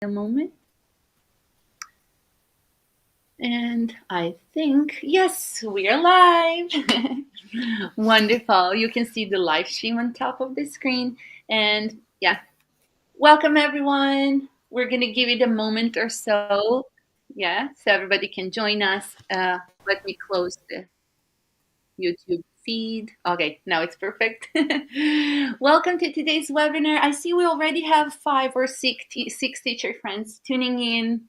A moment. And I think, yes, we are live. Wonderful. You can see the live stream on top of the screen. And yeah, welcome everyone. We're going to give it a moment or so. Yeah, so everybody can join us. Let me close the YouTube feed. Okay, now it's perfect. Welcome to today's webinar. I see we already have five or six teacher friends tuning in.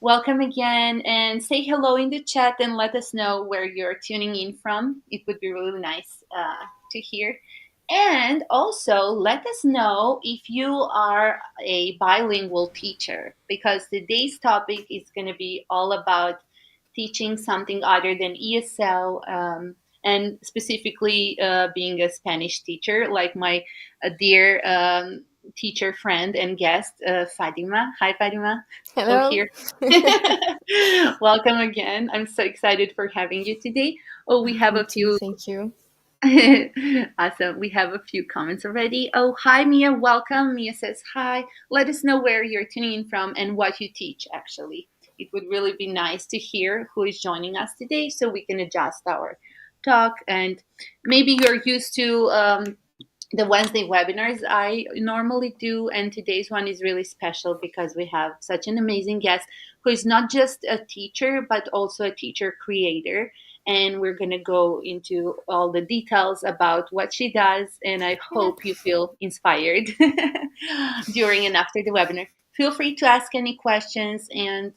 Welcome again, and say hello in the chat and let us know where you're tuning in from. It would be really nice to hear. And also let us know if you are a bilingual teacher, because today's topic is going to be all about teaching something other than ESL, and specifically being a Spanish teacher, like my dear teacher friend and guest, Fatima. Hi, Fatima. Oh, Hello. here. Welcome again. I'm so excited for having you today. Oh, we have Me a too. few. Thank you. Awesome. We have a few comments already. Oh, hi, Mia. Welcome. Mia says hi. Let us know where you're tuning in from and what you teach, actually. It would really be nice to hear who is joining us today so we can adjust our talk. And maybe you're used to the Wednesday webinars I normally do, and today's one is really special because we have such an amazing guest who is not just a teacher but also a teacher creator. And we're going to go into all the details about what she does, and I Yeah. hope you feel inspired during and after the webinar. Feel free to ask any questions and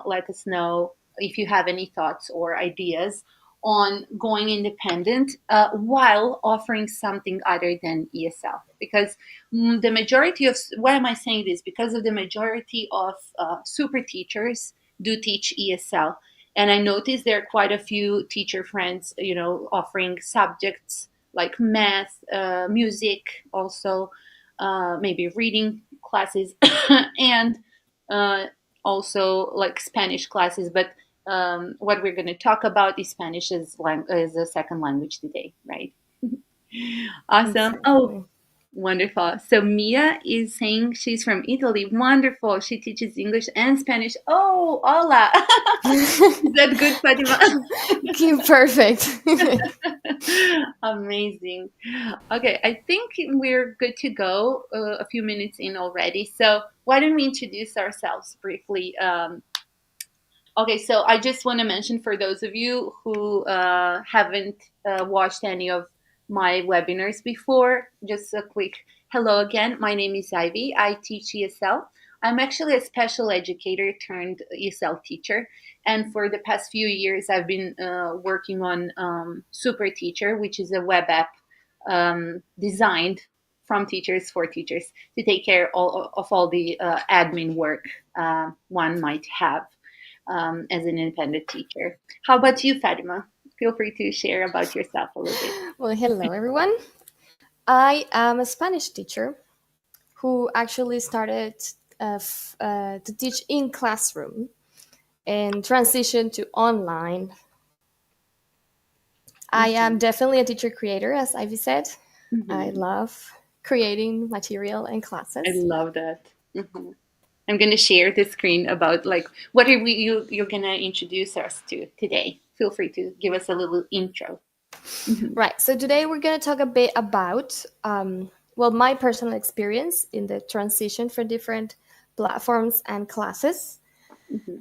let us know if you have any thoughts or ideas on going independent while offering something other than ESL. Because the majority of, why am I saying this? Because of the majority of super teachers do teach ESL. And I noticed there are quite a few teacher friends, offering subjects like math, music, also maybe reading classes, and uh, also like Spanish classes. But what we're going to talk about is Spanish as a second language today, right? Awesome. Oh, Exactly. wonderful. So Mia is saying she's from Italy. Wonderful. She teaches English and Spanish. Oh, hola. Is that good, Fatima? Okay, perfect. Amazing. Okay, I think we're good to go. A few minutes in already. So why don't we introduce ourselves briefly? Okay, so I just want to mention for those of you who haven't watched any of my webinars before, just a quick hello again. My name is Ivy. I teach ESL. I'm actually a special educator turned ESL teacher. And for the past few years, I've been working on Super Teacher, which is a web app designed from teachers for teachers to take care of all the admin work one might have as an independent teacher. How about you, Fatima? Feel free to share about yourself a little bit. Well, hello, everyone. I am a Spanish teacher who actually started to teach in classroom and transitioned to online. I am Awesome. definitely a teacher creator, as Ivy said. I Hmm. love creating material and I classes. love that. Hmm. I'm going to share the screen about like what are you're going to introduce us to today. Feel free to give us a little intro. Hmm. Right. So today we're going to talk a bit about, well, my personal experience in the transition for different platforms and classes. Hmm.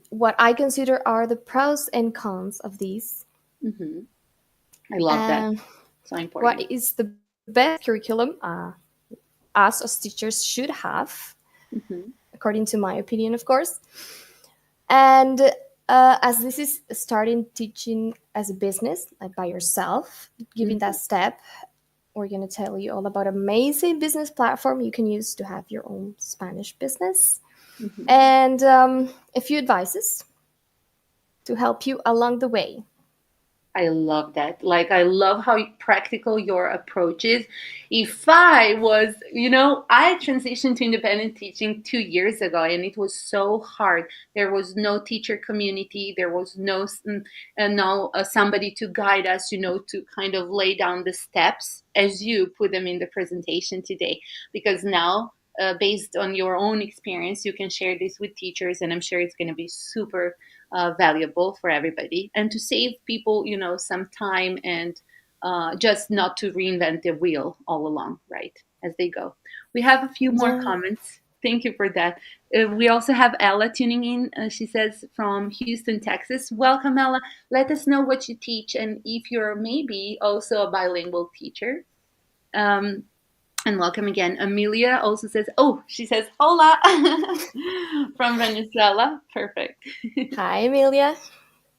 What I consider are the pros and cons of these, Hmm. I love that. and So what important. is the best curriculum us as teachers should have, Hmm. according to my opinion, of course. And as this is starting teaching as a business, like by yourself, giving that Hmm. step, we're going to tell you all about amazing business platform you can use to have your own Spanish business, Hmm. and a few advices to help you along the way. I love that. Like, I love how practical your approach is. If I was, I transitioned to independent teaching 2 years ago, and it was so hard. There was no teacher community. There was no somebody to guide us, to kind of lay down the steps as you put them in the presentation today. Because now based on your own experience, you can share this with teachers, and I'm sure it's going to be super valuable for everybody, and to save people, some time, and just not to reinvent the wheel all along, right, as they go. We have a few more Yeah. comments. Thank you for that. We also have Ella tuning in. She says from Houston, Texas. Welcome, Ella. Let us know what you teach and if you're maybe also a bilingual teacher. Um, and welcome again. Amelia also says, oh, she says, hola from Venezuela. Perfect. Hi, Amelia.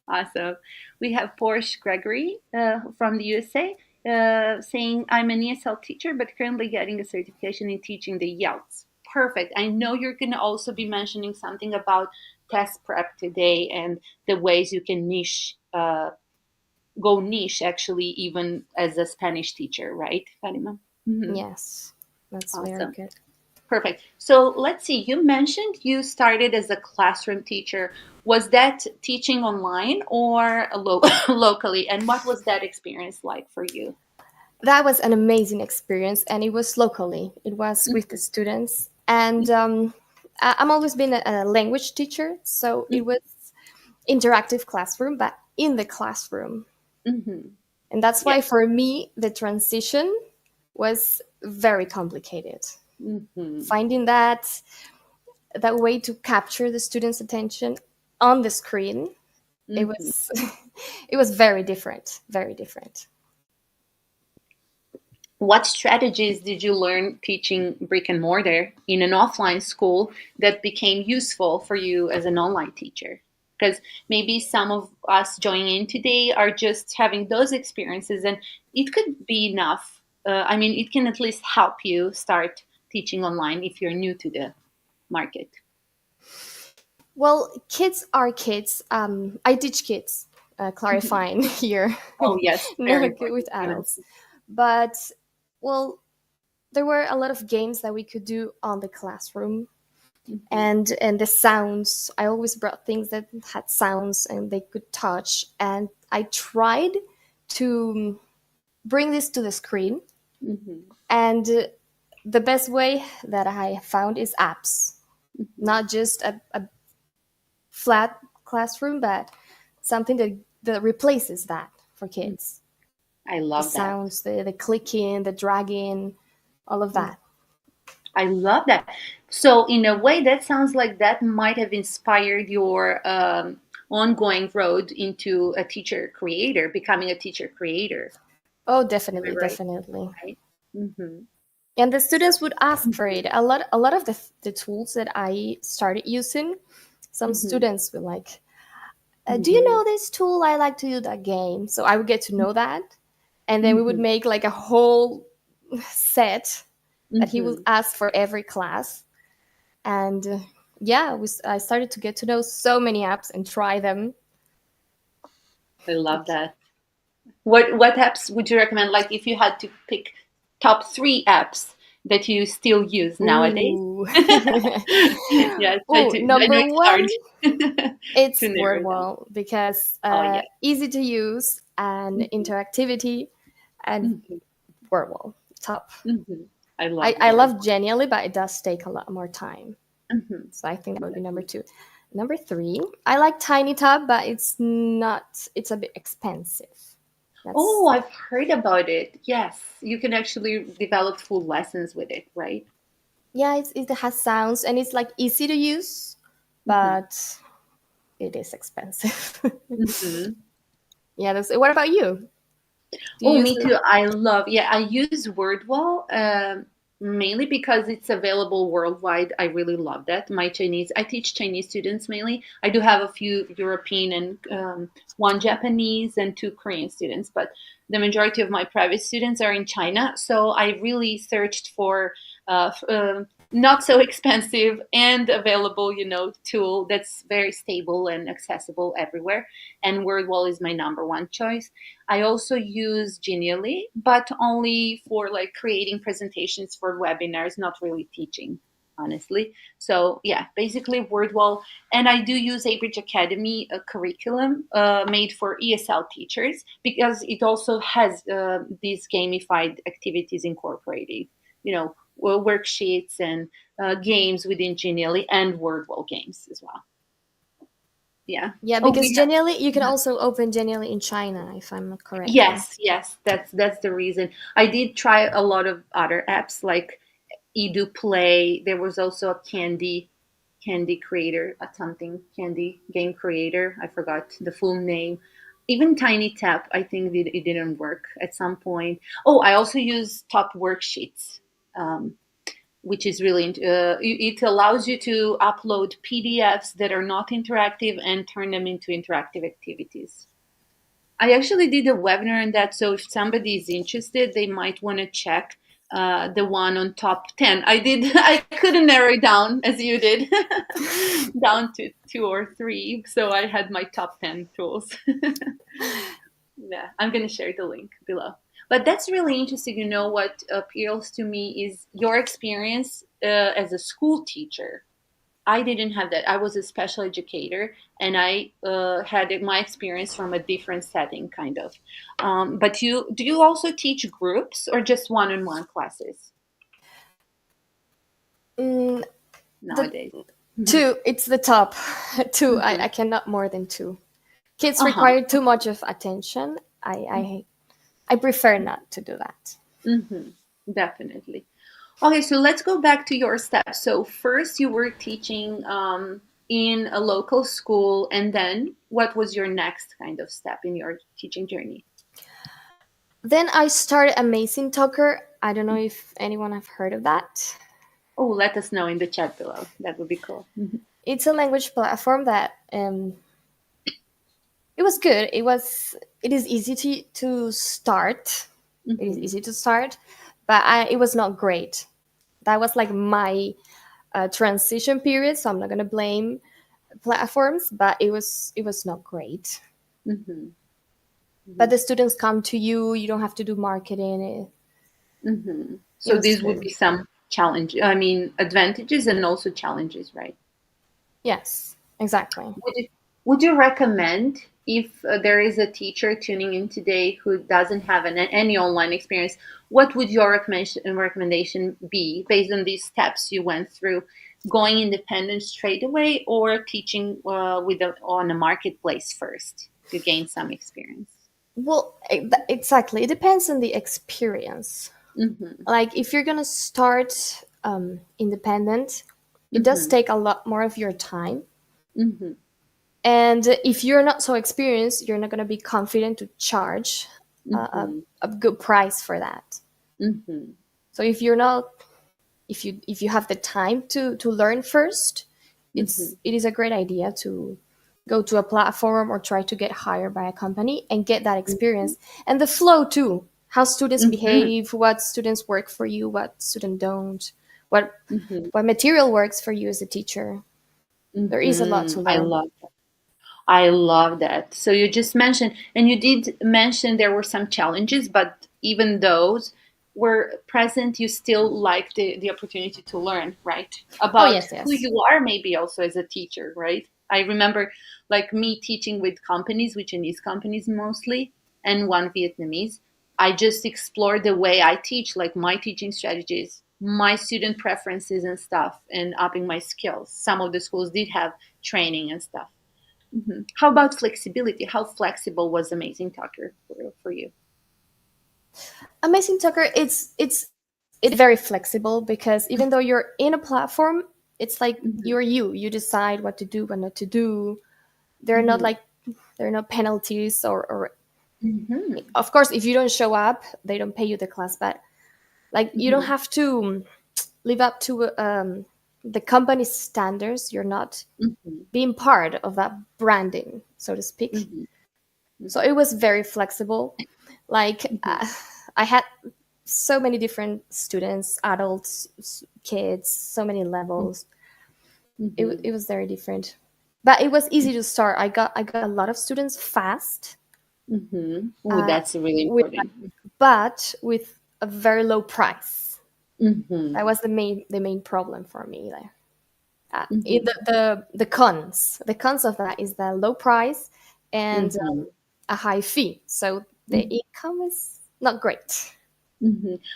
Awesome. We have Porsche Gregory from the USA saying, I'm an ESL teacher, but currently getting a certification in teaching the YELTS. Perfect. I know you're going to also be mentioning something about test prep today and the ways you can go niche actually, even as a Spanish teacher, right, Fatima? Mm-hmm. Yes, that's very Awesome. good. Perfect. So let's see. You mentioned you started as a classroom teacher. Was that teaching online or locally? And what was that experience like for you? That was an amazing experience, and it was locally. It was with the students, and I'm always been a language teacher, so it was interactive classroom, but in the classroom, Mm-hmm. and that's Yeah. why for me the transition was very complicated. Mm-hmm. Finding that way to capture the students' attention on the screen, it Mm-hmm. was it was very different, very different. What strategies did you learn teaching brick and mortar in an offline school that became useful for you as an online teacher? Because maybe some of us joining in today are just having those experiences, and it could be enough. I mean, it can at least help you start teaching online if you're new to the market. Well, kids are kids. I teach kids, Mhm. clarifying here, Oh, yes, very not good with important. adults. But, well, there were a lot of games that we could do on the classroom, Mhm. and the sounds. I always brought things that had sounds and they could touch, and I tried to bring this to the screen. Mhm. And the best way that I found is apps, Mhm. not just a flat classroom, but something that replaces that for Mhm. kids. I The love that. sounds, the clicking, the dragging, all of that. I love that. So, in a way, that sounds like that might have inspired your ongoing road into a teacher creator, becoming a teacher creator. Oh, Am I definitely, right? definitely. Right. Mm-hmm. And the So, students would ask for it. A lot of the tools that I started using, some mm-hmm. students were like, do you Mm-hmm. know this tool? I like to do that game. So I would get to know that. And then we would Mm-hmm. make like a whole set that he would Mm-hmm. ask for every class. And yeah, I started to get to know so many apps and try them. I love that. What apps would you recommend? Like, if you had to pick top three apps that you still use nowadays? Ooh. Yes, Ooh, I know number it's one, hard to it's narrow down. Wordwall because Oh yeah. easy to use and Mhm. interactivity, and Mhm. Wordwall top. Mhm. I I, love I word. love Genially, but it does take a lot more time. Mhm. So I think that would be number Definitely. two. Number three, I like TinyTub, but it's a bit expensive. Oh, That's I've heard about it. Yes, you can actually develop full lessons with it, right? yeah, it has sounds and it's like easy to use, Mhm. but it is expensive. Mhm. Yeah, what about you? Do Oh, you use me too. I love, yeah, I use Wordwall mainly because it's available worldwide. I really love that. I teach Chinese students mainly. I do have a few European and one Japanese and two Korean students, but the majority of my private students are in China. So I really searched for not so expensive and available, tool that's very stable and accessible everywhere. And Wordwall is my number one choice. I also use Genially, but only for like creating presentations for webinars, not really teaching, honestly. So yeah, basically Wordwall, and I do use Abridge Academy, a curriculum made for ESL teachers because it also has these gamified activities incorporated. You know, worksheets and games within Genially and Wordwall games as well. Yeah. Yeah, Oh, because we have. Genially, you can also open Genially in China, if I'm not correctly. Yes, yes, that's the reason. I did try a lot of other apps like Edu Play. There was also a Candy creator, a something Candy game creator. I forgot the full name. Even Tiny Tap, I think it didn't work at some point. Oh, I also use Top Worksheets, um, which is really it allows you to upload PDFs that are not interactive and turn them into interactive activities. I actually did a webinar on that, so if somebody is interested, they might want to check the one on top 10. I did. I couldn't narrow it down as you did, down to two or three. So I had my top 10 tools. Yeah, I'm gonna share the link below. But that's really interesting. You know what appeals to me is your experience as a school teacher. I didn't have that. I was a special educator, and I had my experience from a different setting, kind of. But you do you also teach groups or just one-on-one classes Mm, the nowadays? two, it's the top two. Hmm. I cannot more than two. Kids Uh huh. require too much of attention. I prefer not to do that. Hmm. Definitely. Okay, so let's go back to your steps. So first, you were teaching in a local school, and then what was your next kind of step in your teaching journey? Then I started Amazing Talker. I don't know if anyone have heard of that. Oh, let us know in the chat below. That would be cool. It's a language platform that it was good. It is easy to start. It is Hmm. easy to start, but it was not great. That was like my transition period, so I'm not gonna blame platforms, but it was not great. Hmm. But the students come to you. You don't have to do marketing. Hmm. It So was these would good. be some challenge. I mean, advantages and also challenges, right? Yes, exactly. Would you recommend if there is a teacher tuning in today who doesn't have any online experience? What would your recommendation be based on these steps you went through? Going independent straight away, or teaching on a marketplace first to gain some experience? Well, exactly. It depends on the experience. Mm-hmm. Like if you're gonna start independent, it does Mm-hmm. take a lot more of your time. Mm-hmm. And if you're not so experienced, you're not gonna be confident to charge Mm-hmm. a good price for that. Mm-hmm. So if you have the time to learn first, Mm-hmm. it is a great idea to go to a platform or try to get hired by a company and get that experience and the flow too. How students Mm-hmm. behave, what students work for you, what students don't, what Mm-hmm. what material works for you as a teacher. There is a lot Mm-hmm. to I learn. love I love that. So you just mentioned, and you did mention there were some challenges, but even those were present, you still like the opportunity to learn, right? Oh About yes, who yes. you are, maybe also as a teacher, right? I remember like me teaching with companies, with Chinese companies mostly, and one Vietnamese. I just explored the way I teach, like my teaching strategies, my student preferences and stuff, and upping my skills. Some of the schools did have training and stuff. Mhm. How about flexibility? How flexible was Amazing Talker for you? Amazing Tucker, it's very flexible because even though you're in a platform, it's like Hmm. you're you. You decide what to do, what not to do. There are not Hmm. like there are no penalties or Hmm. of course if you don't show up, they don't pay you the class, but like you don't Hmm. have to live up to the company's standards. You're not Hmm. being part of that branding, so to speak. Hmm. So it was very flexible. Like Hmm. I had so many different students, adults, kids, so many levels. Hmm. It was very different, but it was easy to start. I got a lot of students fast, Hmm. Oh, uh, that's really with important. but with a very low price. That Hmm. was the main problem for me. Like, Hmm. the cons of that is the low price and Hmm. a high fee. So the income is not great.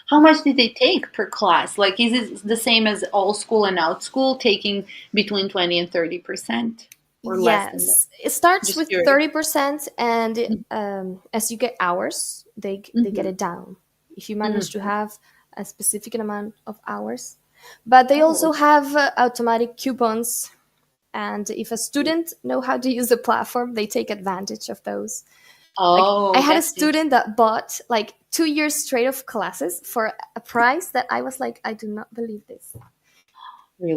How much did they take per class? Like, is it the same as all school and out school, taking between 20 and 30% or less than that? Yes, it starts Just with curious. 30%, and as you get hours, they get Mm-hmm. it down if you manage to Mm-hmm. have a specific amount of hours. But they Oh, also have automatic coupons, and if a student know how to use the platform, they take advantage of those. Like I oh, had a that's interesting. student that bought like 2 years straight of classes for a price that I was like, I do not believe this.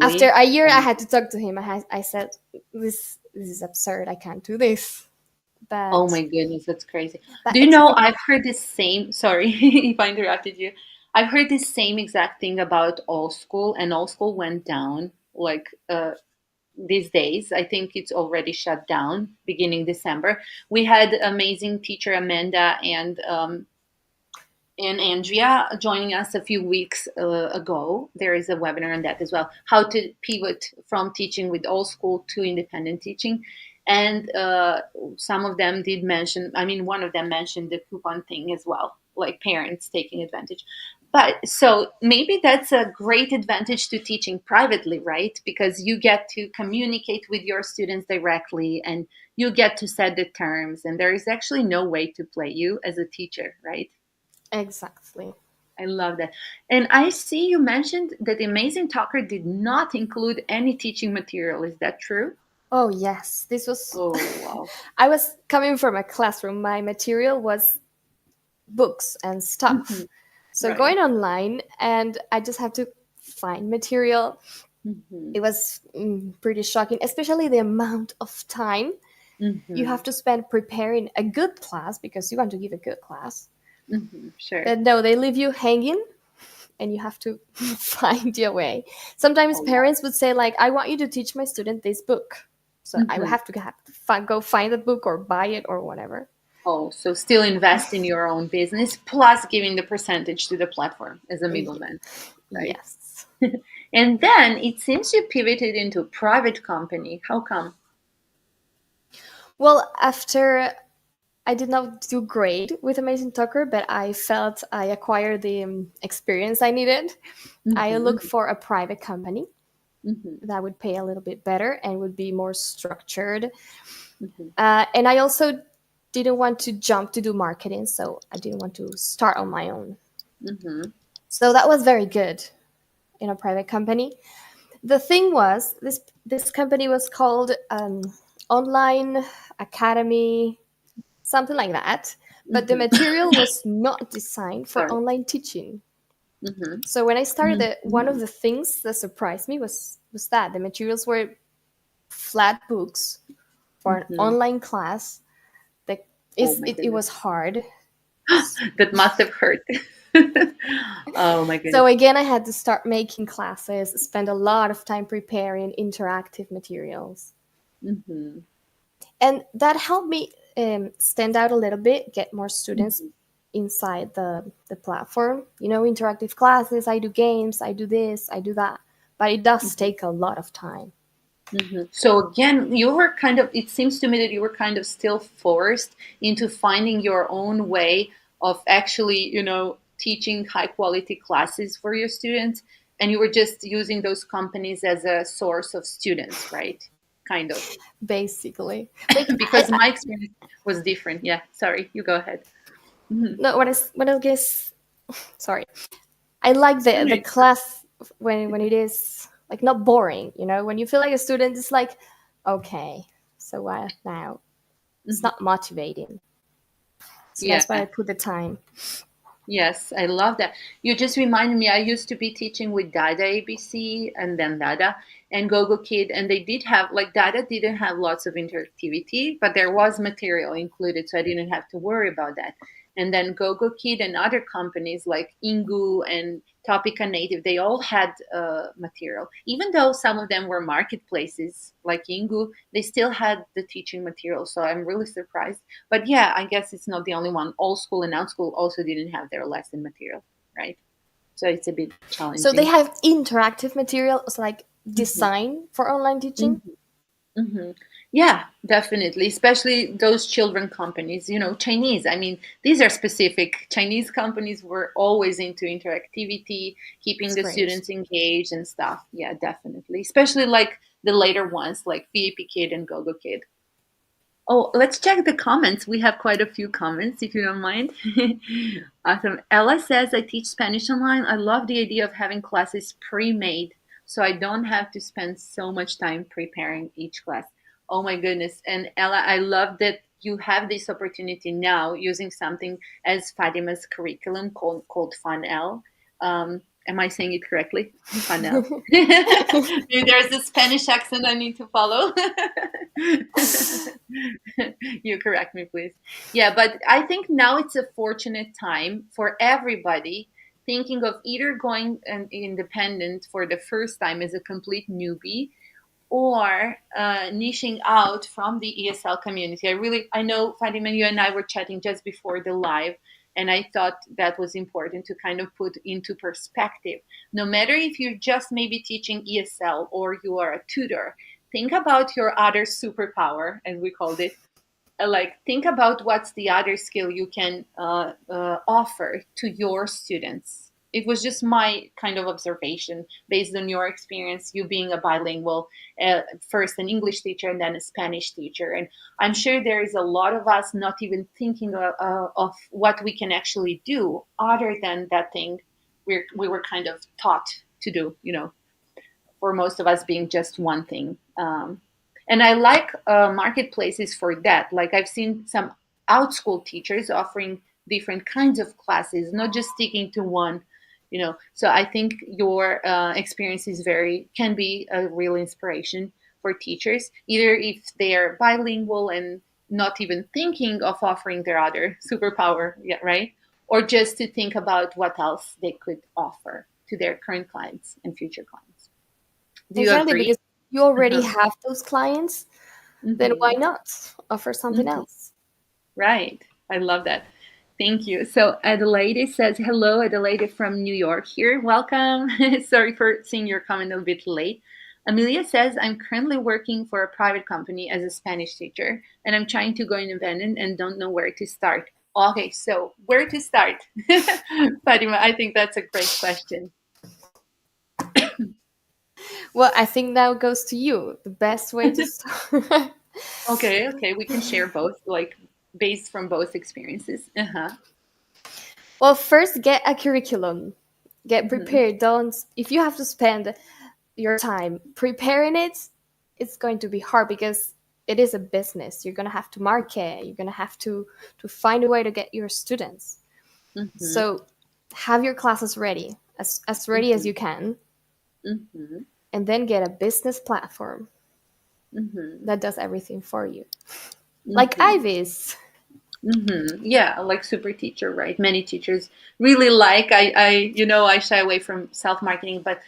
After Really? a year, Oh I my, had to talk to him. I said, this is absurd. I can't do this. oh But my goodness, that's crazy. but Do you it's know, it, I've heard the same, sorry if I interrupted you. I've heard the same exact thing about all school, and all school went down like these days. I think it's already shut down beginning December. We had amazing teacher Amanda and Andrea joining us a few weeks ago. There is a webinar on that as well. How to pivot from teaching with all school to independent teaching. And some of them did mention, I mean, one of them mentioned the coupon thing as well, like parents taking advantage. But so maybe that's a great advantage to teaching privately, right? Because you get to communicate with your students directly and you get to set the terms, and there is actually no way to play you as a teacher, right? exactly. I love that. And I see you mentioned that the Amazing Talker did not include any teaching material. Is that true? Oh yes, this was. Oh, wow. I was coming from a classroom. My material was books and Hmm. stuff. So Right. going online, and I just had to find material. Hmm. It was pretty shocking, especially the amount of time you Hmm. have to spend preparing a good class because you want to give a good class. Sure. But no, they leave you hanging and you have to find your way. Sometimes Oh, yeah. parents would say like, I want you to teach my student this book. So I would Hmm. have to go find the book or buy it or whatever. Oh, so still invest in your own business plus giving the percentage to the platform as a Ye- middleman, right? yes. And then it seems you pivoted into a private company. How come? Well, after I did not do great with Amazing Talker, but I felt I acquired the experience I needed. I Hmm. looked for a private company Hmm. that would pay a little bit better and would be more structured. Hmm. And I also didn't want to jump to do marketing, so I didn't want to start on my own. Hmm. So that was very good in a private company. The thing was, this company was called Online Academy, something like that. But the Hmm. material was not designed for Sorry. online teaching. Hmm. So when I started it, one Hmm. of the things that surprised me was that the materials were flat books for an Hmm. online class. That Oh is, my it goodness. was hard. That must have hurt. Oh my So goodness. again, I had to start making classes, spend a lot of time preparing interactive materials, Hmm. and that helped me stand out a little bit, get more students Hmm. inside the platform. You know, interactive classes. I do games. I do this. I do that. But it does Hmm. take a lot of time. So again, you were kind of, it seems to me that you were kind of still forced into finding your own way of actually, teaching high quality classes for your students. And you were just using those companies as a source of students, right? Kind of. Basically, like Because my experience was different. Yeah. Sorry. You go ahead. Hmm. no, what I guess. Sorry, I like the class when it is like not boring. You know, when you feel like a student, it's like, okay, so what now? It's Hmm. not motivating. So Yeah. that's why I put the time. Yes, I love that. You just reminded me, I used to be teaching with Dada ABC and then Dada and Gogo Kid, and they did have, like, Dada didn't have lots of interactivity, but there was material included, so I didn't have to worry about that. And then Gogo Kid and other companies like Ingu and Topica Native, they all had material. Even though some of them were marketplaces like Ingu, they still had the teaching material, so I'm really surprised. But yeah, I guess it's not the only one. All school and out school also didn't have their lesson material, right? So it's a bit So they challenging. have interactive materials like Hmm. design for online teaching. Hmm. Hmm. Yeah, definitely. Especially those children companies, Chinese. I mean, these are specific. Chinese companies were always into interactivity, keeping It's the great. students engaged and stuff. Yeah, definitely. Especially like the later ones, like VIP Kid and GoGo Kid. Oh, let's check the comments. We have quite a few comments, if you don't mind. Awesome. Ella says, I teach Spanish online. I love the idea of having classes pre-made so I don't have to spend so much time preparing each class. Oh my goodness. And Ella, I love that you have this opportunity now using something as Fatima's curriculum called FUNL. Am I saying it correctly? FUNL. Maybe there's a Spanish accent I need to follow. You correct me, please. Yeah, but I think now it's a fortunate time for everybody thinking of either going independent for the first time as a complete newbie or niching out from the ESL community. I know, Fatima, you and I were chatting just before the live, and I thought that was important to kind of put into perspective. No matter if you're just maybe teaching ESL or you are a tutor, think about your other superpower, as we called it, like think about what's the other skill you can offer to your students. It was just my kind of observation based on your experience, you being a bilingual, first an English teacher and then a Spanish teacher. And I'm sure there is a lot of us not even thinking of what we can actually do other than that thing we were kind of taught to do, for most of us being just one thing. And I like marketplaces for that. Like I've seen some outschool teachers offering different kinds of classes, not just sticking to one. So I think your experience is can be a real inspiration for teachers, either if they are bilingual and not even thinking of offering their other superpower yet, right? Or just to think about what else they could offer to their current clients and future clients. Do you Exactly, agree? because you already Uh-huh. have those clients, then why Hmm. not offer something Hmm. else? Right. I love that. Thank you. So Adelaide says, hello, Adelaide from New York here. Welcome. Sorry for seeing your comment a bit late. Amelia says, I'm currently working for a private company as a Spanish teacher, and I'm trying to go independent and don't know where to start. Okay, so where to start? Fatima, I think that's a great question. Well, I think that goes to you. The best way to start. Okay, we can share both, like based from both experiences. Uh-huh. Well, first get a curriculum. Get Hmm. prepared. Don't if you have to spend your time preparing it, it's going to be hard because it is a business. You're going to have to market, you're going to have to find a way to get your students. Hmm. So, have your classes ready, as ready as Hmm. you can, Hmm. and then get a business platform Hmm. that does everything for you. Like Hmm. Ivy's. Yeah, like super teacher, right? Many teachers really like. I shy away from self marketing, but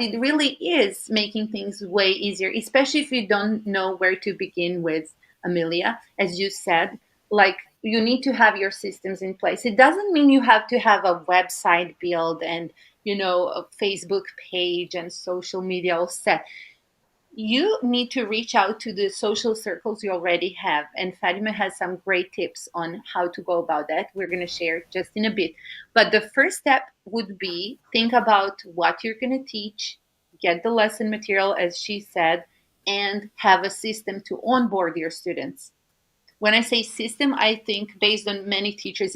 it really is making things way easier, especially if you don't know where to begin with. Amelia, as you said, like you need to have your systems in place. It doesn't mean you have to have a website built and a Facebook page and social media all set. You need to reach out to the social circles you already have. And Fatima has some great tips on how to go about that. We're going to share just in a bit. But the first step would be think about what you're going to teach, get the lesson material, as she said, and have a system to onboard your students. When I say system, I think based on many teachers'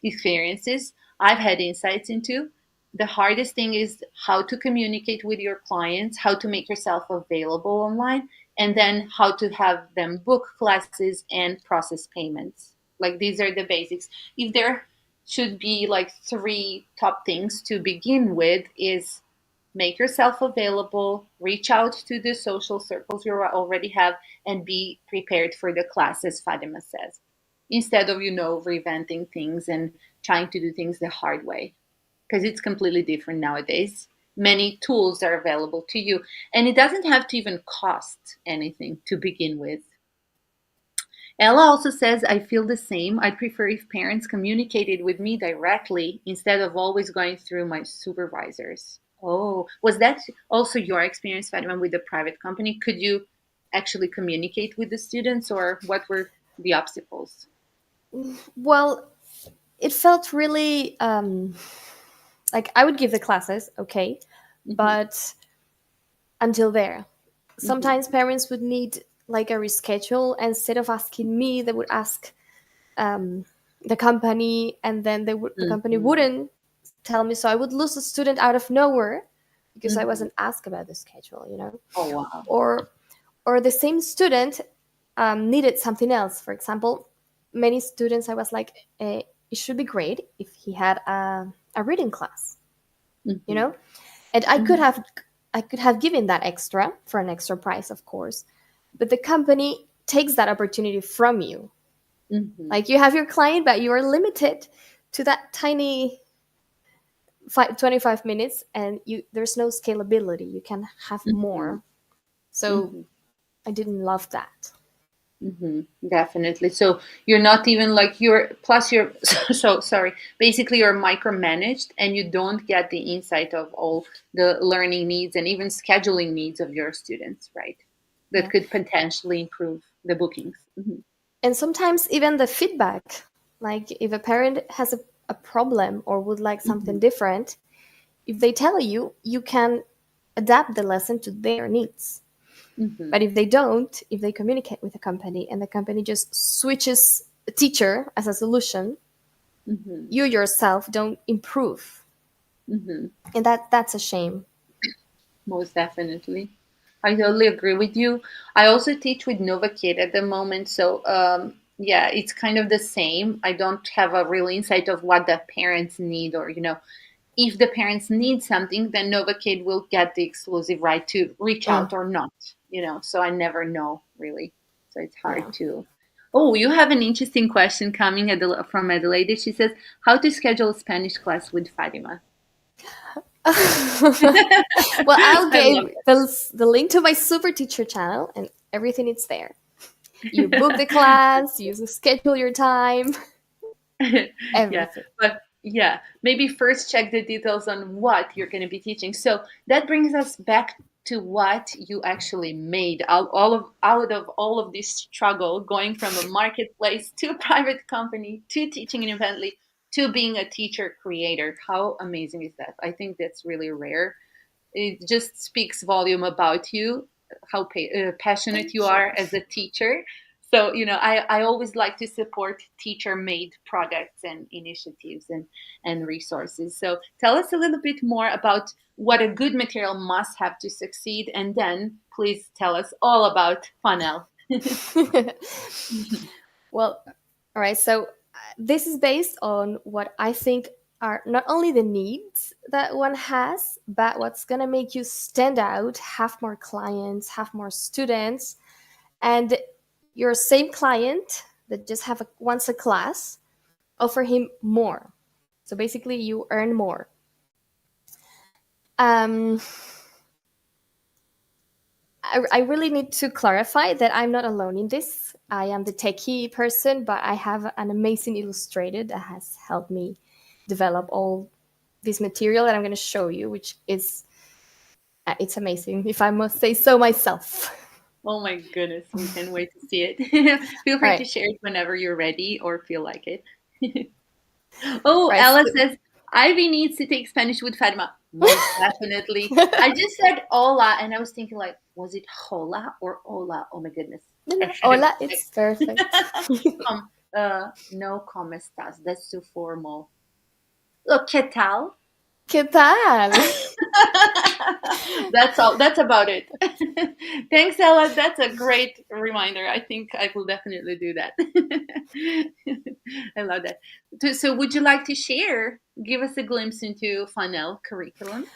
experiences, I've had insights into. The hardest thing is how to communicate with your clients, how to make yourself available online, and then how to have them book classes and process payments. Like these are the basics. If there should be like three top things to begin with is make yourself available, reach out to the social circles you already have, and be prepared for the class, as Fatima says, instead of, reventing things and trying to do things the hard way, because it's completely different nowadays. Many tools are available to you, and it doesn't have to even cost anything to begin with. Ella also says, I feel the same. I'd prefer if parents communicated with me directly instead of always going through my supervisors. Oh, was that also your experience, Fatima, with the private company? Could you? actually communicate with the students, or what were the obstacles? Well, it felt really like I would give the classes, okay, Hmm. but until there. Hmm. Sometimes parents would need like a reschedule. Instead of asking me, they would ask um, the company, and then the company Hmm. wouldn't tell me. So I would lose a student out of nowhere because I Hmm. wasn't asked about the schedule, Oh, wow. or the same student needed something else. For example, many students, I was like, it should be great if he had a reading class, you Hmm. know, and Hmm. I could have given that extra for an extra price, of course, but the company takes that opportunity from you. Hmm. Like you have your client, but you are limited to that tiny 25 minutes, and there's no scalability. You can have Hmm. more. So Hmm. I didn't love that. Hmm. Definitely. So you're not even like you're plus you're so sorry. Basically, you're micromanaged, and you don't get the insight of all the learning needs and even scheduling needs of your students, right? That Yeah. could potentially improve the bookings. Hmm. And sometimes even the feedback, like if a parent has a problem or would like Hmm. something different, if they tell you, you can adapt the lesson to their needs. Hmm. But if they don't, if they communicate with the company and the company just switches a teacher as a solution, Hmm. you yourself don't improve. Hmm. And that's a shame. Most definitely. I totally agree with you. I also teach with NovaKid at the moment. So, yeah, it's kind of the same. I don't have a real insight of what the parents need, or, if the parents need something, then NovaKid will get the exclusive right to reach Mm, out or not, so I never know really. So it's hard yeah. to. Oh, you have an interesting question coming from Adelaide. She says, how to schedule a Spanish class with Fatima? Well, I'll I love give the link to my super teacher channel, and everything is there. You book the class, you schedule your time, Yeah, everything. but yeah, maybe first check the details on what you're going to be teaching. So that brings us back to what you actually made out of all of this struggle, going from a marketplace to a private company to teaching independently to being a teacher creator. How amazing is that? I think that's really rare. It just speaks volume about you, how passionate you Thank you. are as a teacher. So I always like to support teacher made products and initiatives and resources. So tell us a little bit more about what a good material must have to succeed, and then please tell us all about funnel. Well, all right. So this is based on what I think are not only the needs that one has, but what's going to make you stand out, have more clients, have more students, and your same client that just have once a class, offer him more. So basically, you earn more. Um, I really need to clarify that I'm not alone in this. I am the techie person, but I have an amazing illustrator that has helped me develop all this material that I'm going to show you, which is it's amazing, if I must say so myself. Oh my goodness, we can't wait to see it. Feel All free to right, share it whenever you're ready or feel like it. Oh, right. Ella says Ivy needs to take Spanish with Fatima. Most definitely. I just said hola, and I was thinking like, was it hola or hola? Oh my goodness, No, I no, should have hola, checked. it's perfect. No, ¿cómo estás? That's too formal. Look, ¿qué tal? ¿Qué tal? That's all. That's about it. Thanks, Ella. That's a great reminder. I think I will definitely do that. I love that. So, would you like to share? Give us a glimpse into Funnel curriculum.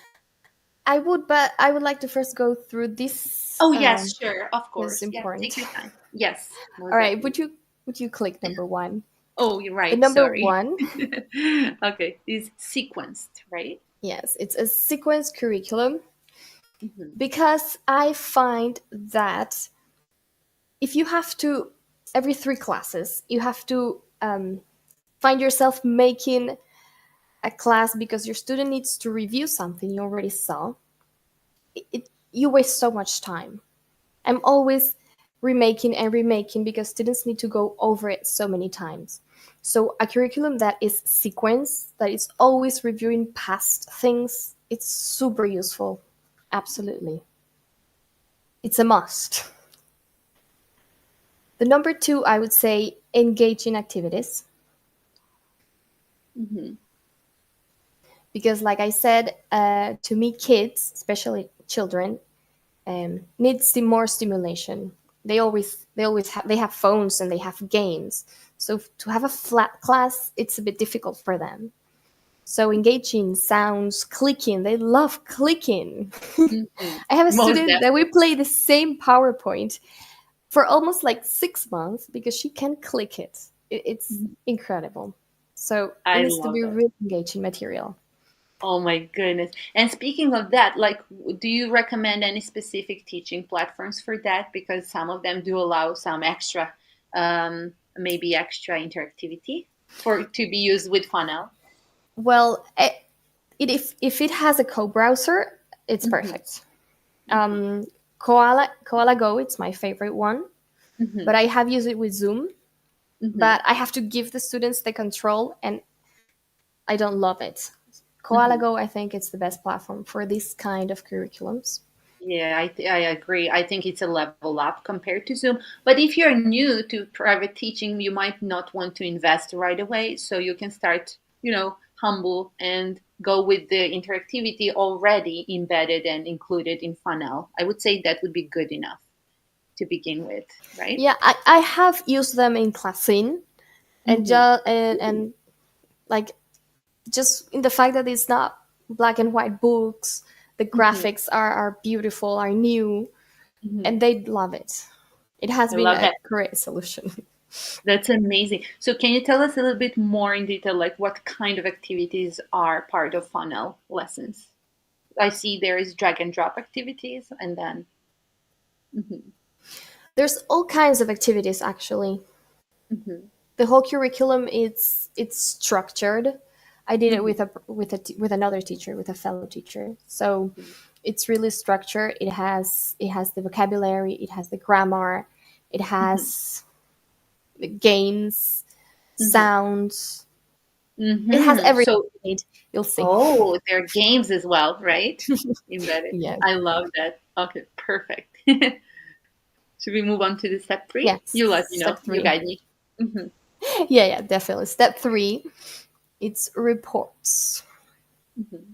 I would, but I would like to first go through this. Oh yes, sure, of This is course. Yeah, important. take your time. Yes, All most right, definitely. would you click number one? Oh, you're The right. number Sorry. one, Okay, is sequenced, right? yes, it's a sequence curriculum Mm-hmm. because I find that if you have to, every three classes, you have to find yourself making a class because your student needs to review something you already saw, you waste so much time. I'm always remaking and remaking because students need to go over it so many times. So a curriculum that is sequenced, that is always reviewing past things, it's super useful. Absolutely. It's a must. The number two, I would say, engaging activities. Mm-hmm. Because like I said, to me, kids, especially children, need more stimulation. They have phones and they have games. So to have a flat class, it's a bit difficult for them. So engaging sounds, clicking, they love clicking. Mm-hmm. I have a Most student that we definitely. play the same PowerPoint for almost like 6 months because she can click it. It's Mhm. incredible. So it I needs to love be that. really engaging material. Oh my goodness. And speaking of that, like, do you recommend any specific teaching platforms for that? Because some of them do allow some extra, maybe extra interactivity for to be used with Funnel. Well, if it has a co-browser, it's Hmm. perfect. Um, Koala Go, it's my favorite one, but Hmm. I have used it with Zoom. Hmm. But I have to give the students the control, and I don't love it. Koala Hmm. Go, I think it's the best platform for this kind of curriculums. Yeah, I agree. I think it's a level up compared to Zoom. But if you're new to private teaching, you might not want to invest right away. So you can start, humble and go with the interactivity already embedded and included in Funnel. I would say that would be good enough to begin with, right? Yeah, I have used them in Classin, and Mm-hmm. just and like just in the fact that it's not black and white books, the Mm-hmm. graphics are beautiful, are new, Mm-hmm. and they love it. It has I been love a that. great solution. That's amazing. So can you tell us a little bit more in detail, like what kind of activities are part of Funnel lessons? I see there is drag and drop activities, and then. Hmm. There's all kinds of activities actually. Hmm. The whole curriculum it's structured. I did it Hmm. with another teacher, with a fellow teacher. So it's really structured. It has the vocabulary, it has the grammar, it Hmm. has the games, Hmm. sounds. It has Hmm. everything So, you need. You'll see. oh, there are games as well, right? Embedded. Yeah. I love that. Okay, perfect. Should we move on to the step three? Yes. You let me know. Step You 3. guide me. Hmm. Yeah, definitely. Step 3, it's reports. Hmm.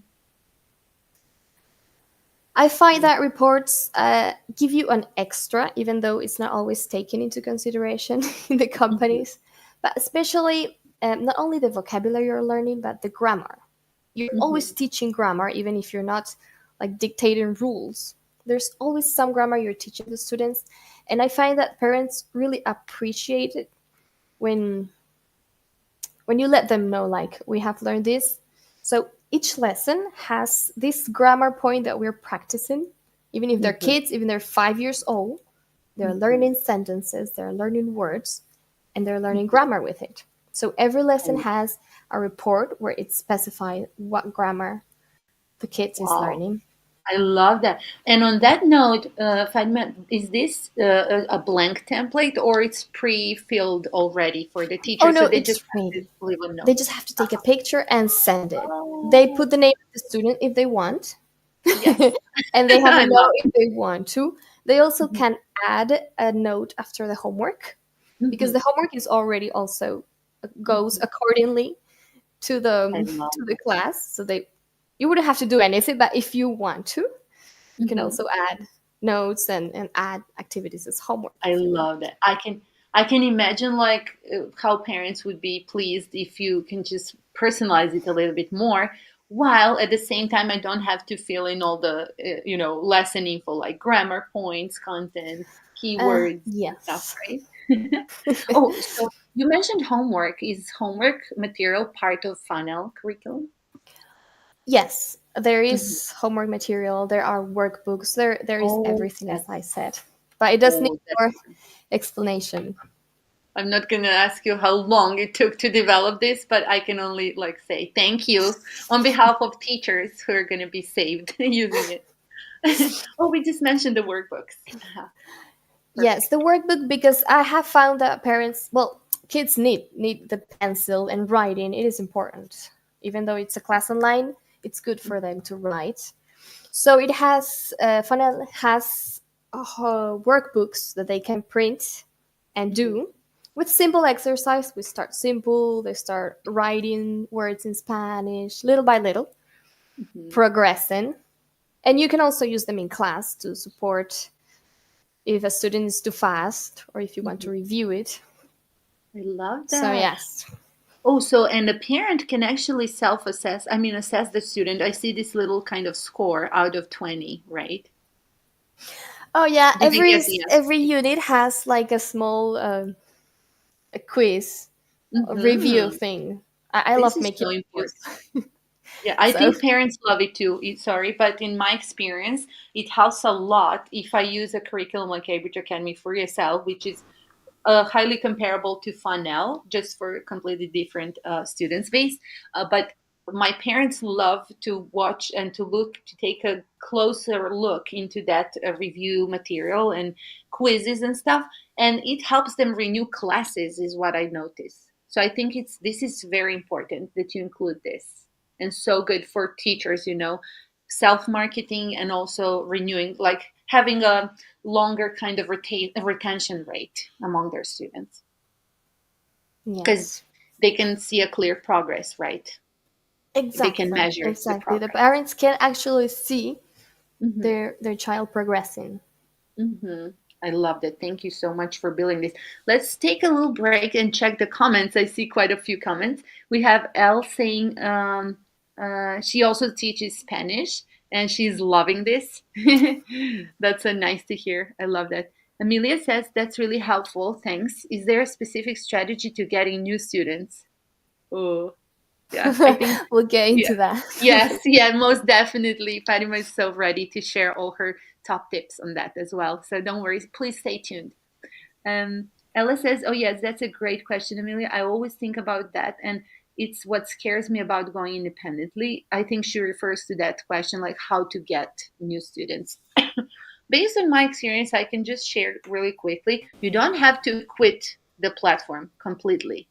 I find that reports give you an extra, even though it's not always taken into consideration in the Hmm. companies, but especially not only the vocabulary you're learning, but the grammar. You're always Hmm. teaching grammar, even if you're not like dictating rules. There's always some grammar you're teaching the students, and I find that parents really appreciate it when you let them know, like, we have learned this. So each lesson has this grammar point that we're practicing. Even if they're Hmm. kids, even they're 5 years old, they're Hmm. learning sentences, they're learning words, and they're learning grammar with it. So every lesson has a report where it specifies what grammar the kids is Wow. learning. I love that. And on that note, Fadma, is this a blank template or it's pre-filled already for the Oh teacher? So no, they it's just have free. to leave a They note. just have to take a picture and send it. They Oh, put the name of the student if they want, yes. and they have a I love note if they want to. They also it. can add a note after the homework, because Hmm. the homework is already also goes Hmm. accordingly to the I love to the that. class. So they you wouldn't have to do anything, but if you want to, you can Hmm. also add notes and add activities as homework I if you want. love that. I can imagine like how parents would be pleased if you can just personalize it a little bit more, while at the same time I don't have to fill in all the lesson info like grammar points, content, keywords, and stuff, Yes. right? Oh, so you mentioned homework. Is homework material part of Funnel curriculum? Yes, there Mhm. is homework material, there are workbooks, there is Oh, everything, as I that's said. But it does need oh, that's more explanation. I'm not going to ask you how long it took to develop this, but I can only like say thank you on behalf of teachers who are going to be saved using it. Oh, we just mentioned the workbooks. Yes, the workbook, because I have found that parents, well, kids need the pencil and writing. It is important. Even though it's a class online, it's good for them to write. So it has Funnel has workbooks that they can print and Mhm. do with simple exercise. We start simple. They start writing words in Spanish little by little, Mhm. progressing. And you can also use them in class to support if a student is too fast or if you want to Mhm. review it. I love So that. yes. Oh, so and the parent can actually self-assess, I mean, assess the student. I see this little kind of score out of 20, right? Oh yeah, Do they get the answer? every unit has like a small a quiz, a review Mm-hmm. thing. I This love is making so reviews. important. Yeah, I So think parents love it too. Sorry, but in my experience, it helps a lot if I use a curriculum like Cambridge Academy for ESL, which is highly comparable to Funnel, just for completely different student base. But my parents love to watch and to look, to take a closer look into that review material and quizzes and stuff. And it helps them renew classes, is what I notice. So I think this is very important that you include this, and so good for teachers, self marketing and also renewing, like having a longer kind of retention rate among their students, because yes. they can see a clear progress, right? They can Exactly. measure the Exactly. The progress. parents can actually see Hmm. their child progressing. Hmm. I love that. Thank you so much for building this. Let's take a little break and check the comments. I see quite a few comments. We have Elle saying she also teaches Spanish and she's loving this. That's so nice to hear. I love that. Amelia says that's really helpful. Thanks. Is there a specific strategy to getting new students? Oh, yeah. I think We'll get yeah. into that. Yes, yeah, most definitely. Fatima is so ready to share all her top tips on that as well. So don't worry. Please stay tuned. Ella says, "Oh yes, that's a great question, Amelia. I always think about that, and it's what scares me about going independently." I think she refers to that question, like how to get new students. Based on my experience, I can just share really quickly. You don't have to quit the platform completely.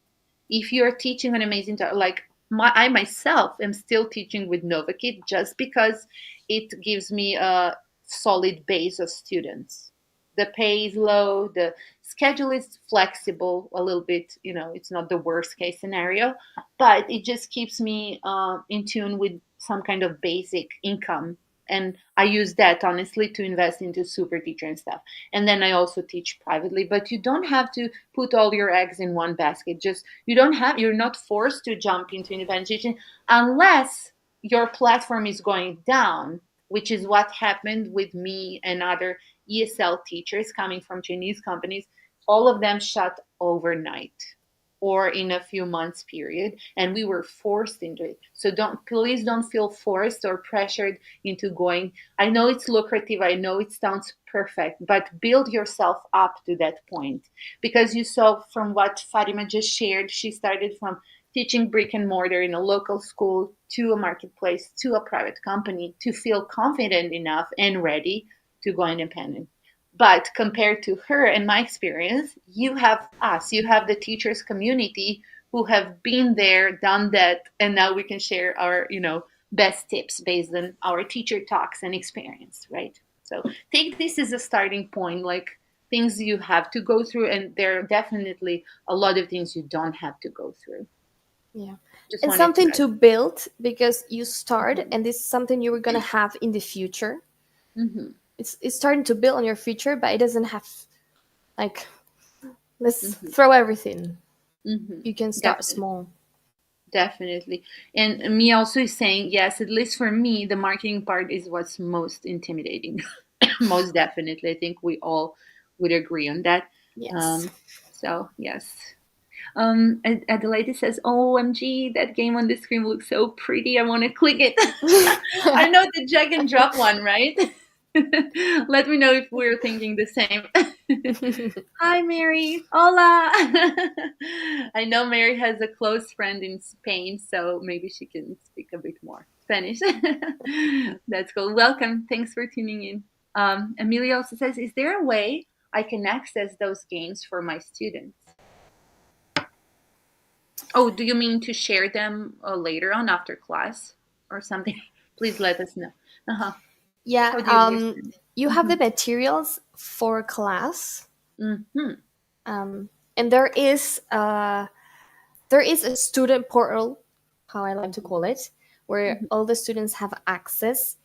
If you're teaching an amazing, like I myself am still teaching with NovaKit just because it gives me a solid base of students. The pay is low, the schedule is flexible a little bit, it's not the worst case scenario, but it just keeps me in tune with some kind of basic income. And I use that honestly to invest into super teacher and stuff. And then I also teach privately, but you don't have to put all your eggs in one basket. Just you're not forced to jump into independent teaching unless your platform is going down, which is what happened with me and other ESL teachers coming from Chinese companies. All of them shut overnight or in a few months period, and we were forced into it. So don't feel forced or pressured into going. I know it's lucrative, I know it sounds perfect, but build yourself up to that point, because you saw from what Fatima just shared, she started from teaching brick and mortar in a local school to a marketplace to a private company to feel confident enough and ready to go independent. But compared to her and my experience, you have us, you have the teachers community who have been there, done that, and now we can share our, best tips based on our teacher talks and experience, right? So take this as a starting point, like things you have to go through, and there are definitely a lot of things you don't have to go through. Yeah. Just And wanted to something add. to build, because you start Mhm. and this is something you're gonna have in the future. Mhm. It's starting to build on your future, but it doesn't have like, let's Mhm. throw everything. Mhm. You can start Definitely. small. Definitely. And me also is saying, yes, at least for me, the marketing part is what's most intimidating. Most definitely. I think we all would agree on that. Yes. Um, so, yes. Adelaide says, OMG, that game on the screen looks so pretty. I want to click it. I know the drag and drop one, right? Let me know if we're thinking the same. Hi, Mary. Hola. I know Mary has a close friend in Spain, so maybe she can speak a bit more Spanish. That's cool. Welcome. Thanks for tuning in. Amelia also says, is there a way I can access those games for my students. Oh, do you mean to share them later on after class or something? Please let us know. Uh-huh. Yeah, How do you understand? you have Mm-hmm. the materials for class, Mm-hmm. and there is a student portal, how I like to call it, where Mm-hmm. all the students have access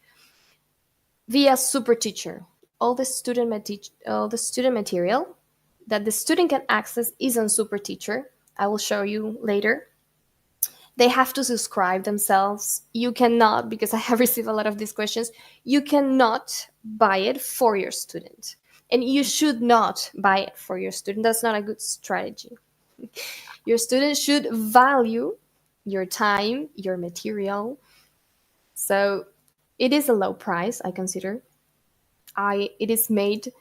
via Super Teacher. All the student material that the student can access is on Super Teacher. I will show you later. They have to subscribe themselves. You cannot, because I have received a lot of these questions, you cannot buy it for your student. And you should not buy it for your student. That's not a good strategy. Your student should value your time, your material. So it is a low price, I consider. It is made.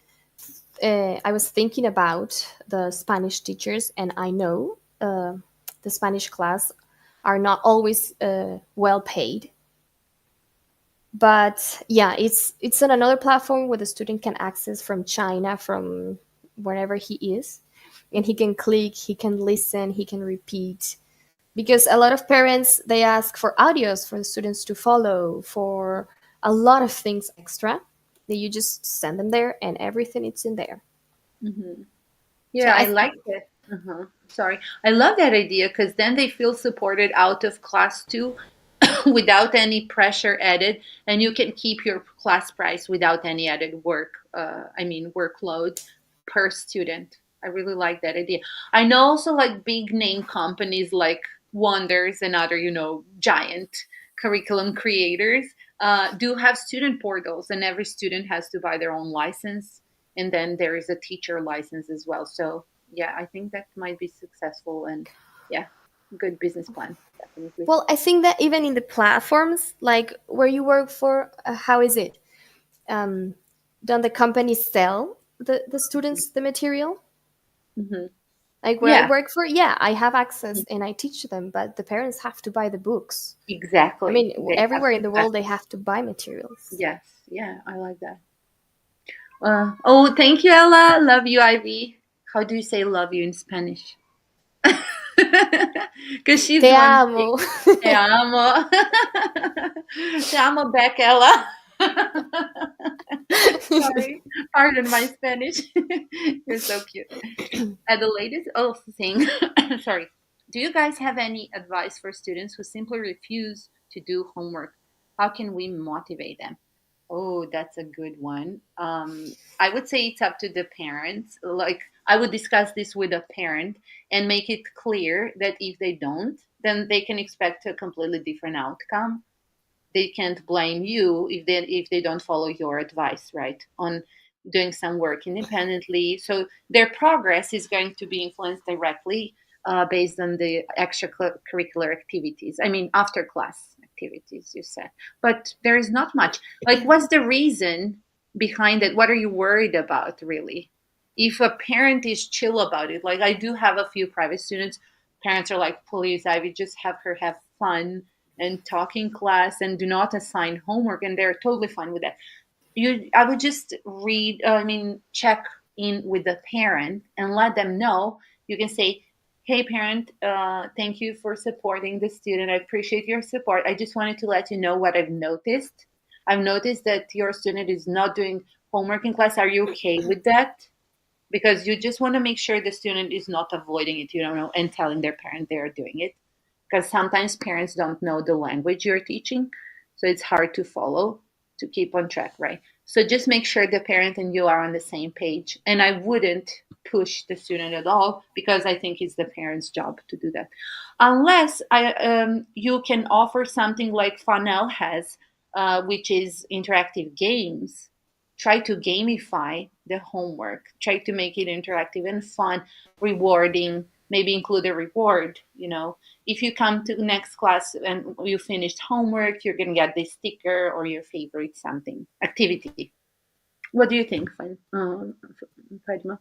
I was thinking about the Spanish teachers, and I know the Spanish class are not always well paid. But yeah, it's on another platform where the student can access from China, from wherever he is, and he can click, he can listen, he can repeat. Because a lot of parents, they ask for audios for the students to follow, for a lot of things extra that you just send them there, and everything it's in there. Mm-hmm. So Yeah, I like it. Uh-huh. Sorry. I love that idea because then they feel supported out of class too without any pressure added, and you can keep your class price without any added workload per student. I really like that idea. I know also like big name companies like Wonders and other, giant curriculum creators do have student portals, and every student has to buy their own license, and then there is a teacher license as well. So yeah, I think that might be successful, and yeah, good business plan, definitely. well, I think that even in the platforms like where you work for, how is it? Um, don't the companies sell the students the material? Hmm. Like where I Yeah, work for, yeah, I have access and I teach them, but the parents have to buy the books. I exactly. mean, They have everywhere in to the world they have to buy materials. yes, yeah, I like that. Oh, thank you, Ella. Love you, Ivy. How do you say love you in Spanish? Because she's Te the one amo. speaking. Te amo. Te amo back, Ella. Sorry, pardon my Spanish. You're so cute. Adelaide is also saying, sorry. Do you guys have any advice for students who simply refuse to do homework? How can we motivate them? Oh, that's a good one. I would say it's up to the parents. Like, I would discuss this with a parent and make it clear that if they don't, then they can expect a completely different outcome. They can't blame you if they don't follow your advice, right, on doing some work independently. So their progress is going to be influenced directly based on the extracurricular activities. I mean, after class activities, you said. But there is not much. Like, what's the reason behind it? What are you worried about, really? If a parent is chill about it, like I do have a few private students, parents are like, please, Ivy, just have her have fun and talk in class and do not assign homework, and they're totally fine with that. I would just check in with the parent and let them know. You can say, hey parent, thank you for supporting the student, I appreciate your support. I just wanted to let you know what I've noticed that your student is not doing homework in class. Are you okay with that? Because you just want to make sure the student is not avoiding it, and telling their parent they're doing it, because sometimes parents don't know the language you're teaching, so it's hard to follow, to keep on track, right? So just make sure the parent and you are on the same page, and I wouldn't push the student at all, because I think it's the parent's job to do that, unless you can offer something like Funnel has, which is interactive games. Try to gamify the homework, try to make it interactive and fun, rewarding, maybe include a reward. If you come to the next class and you finished homework, you're going to get this sticker or your favorite something activity. What do you think, Fatima?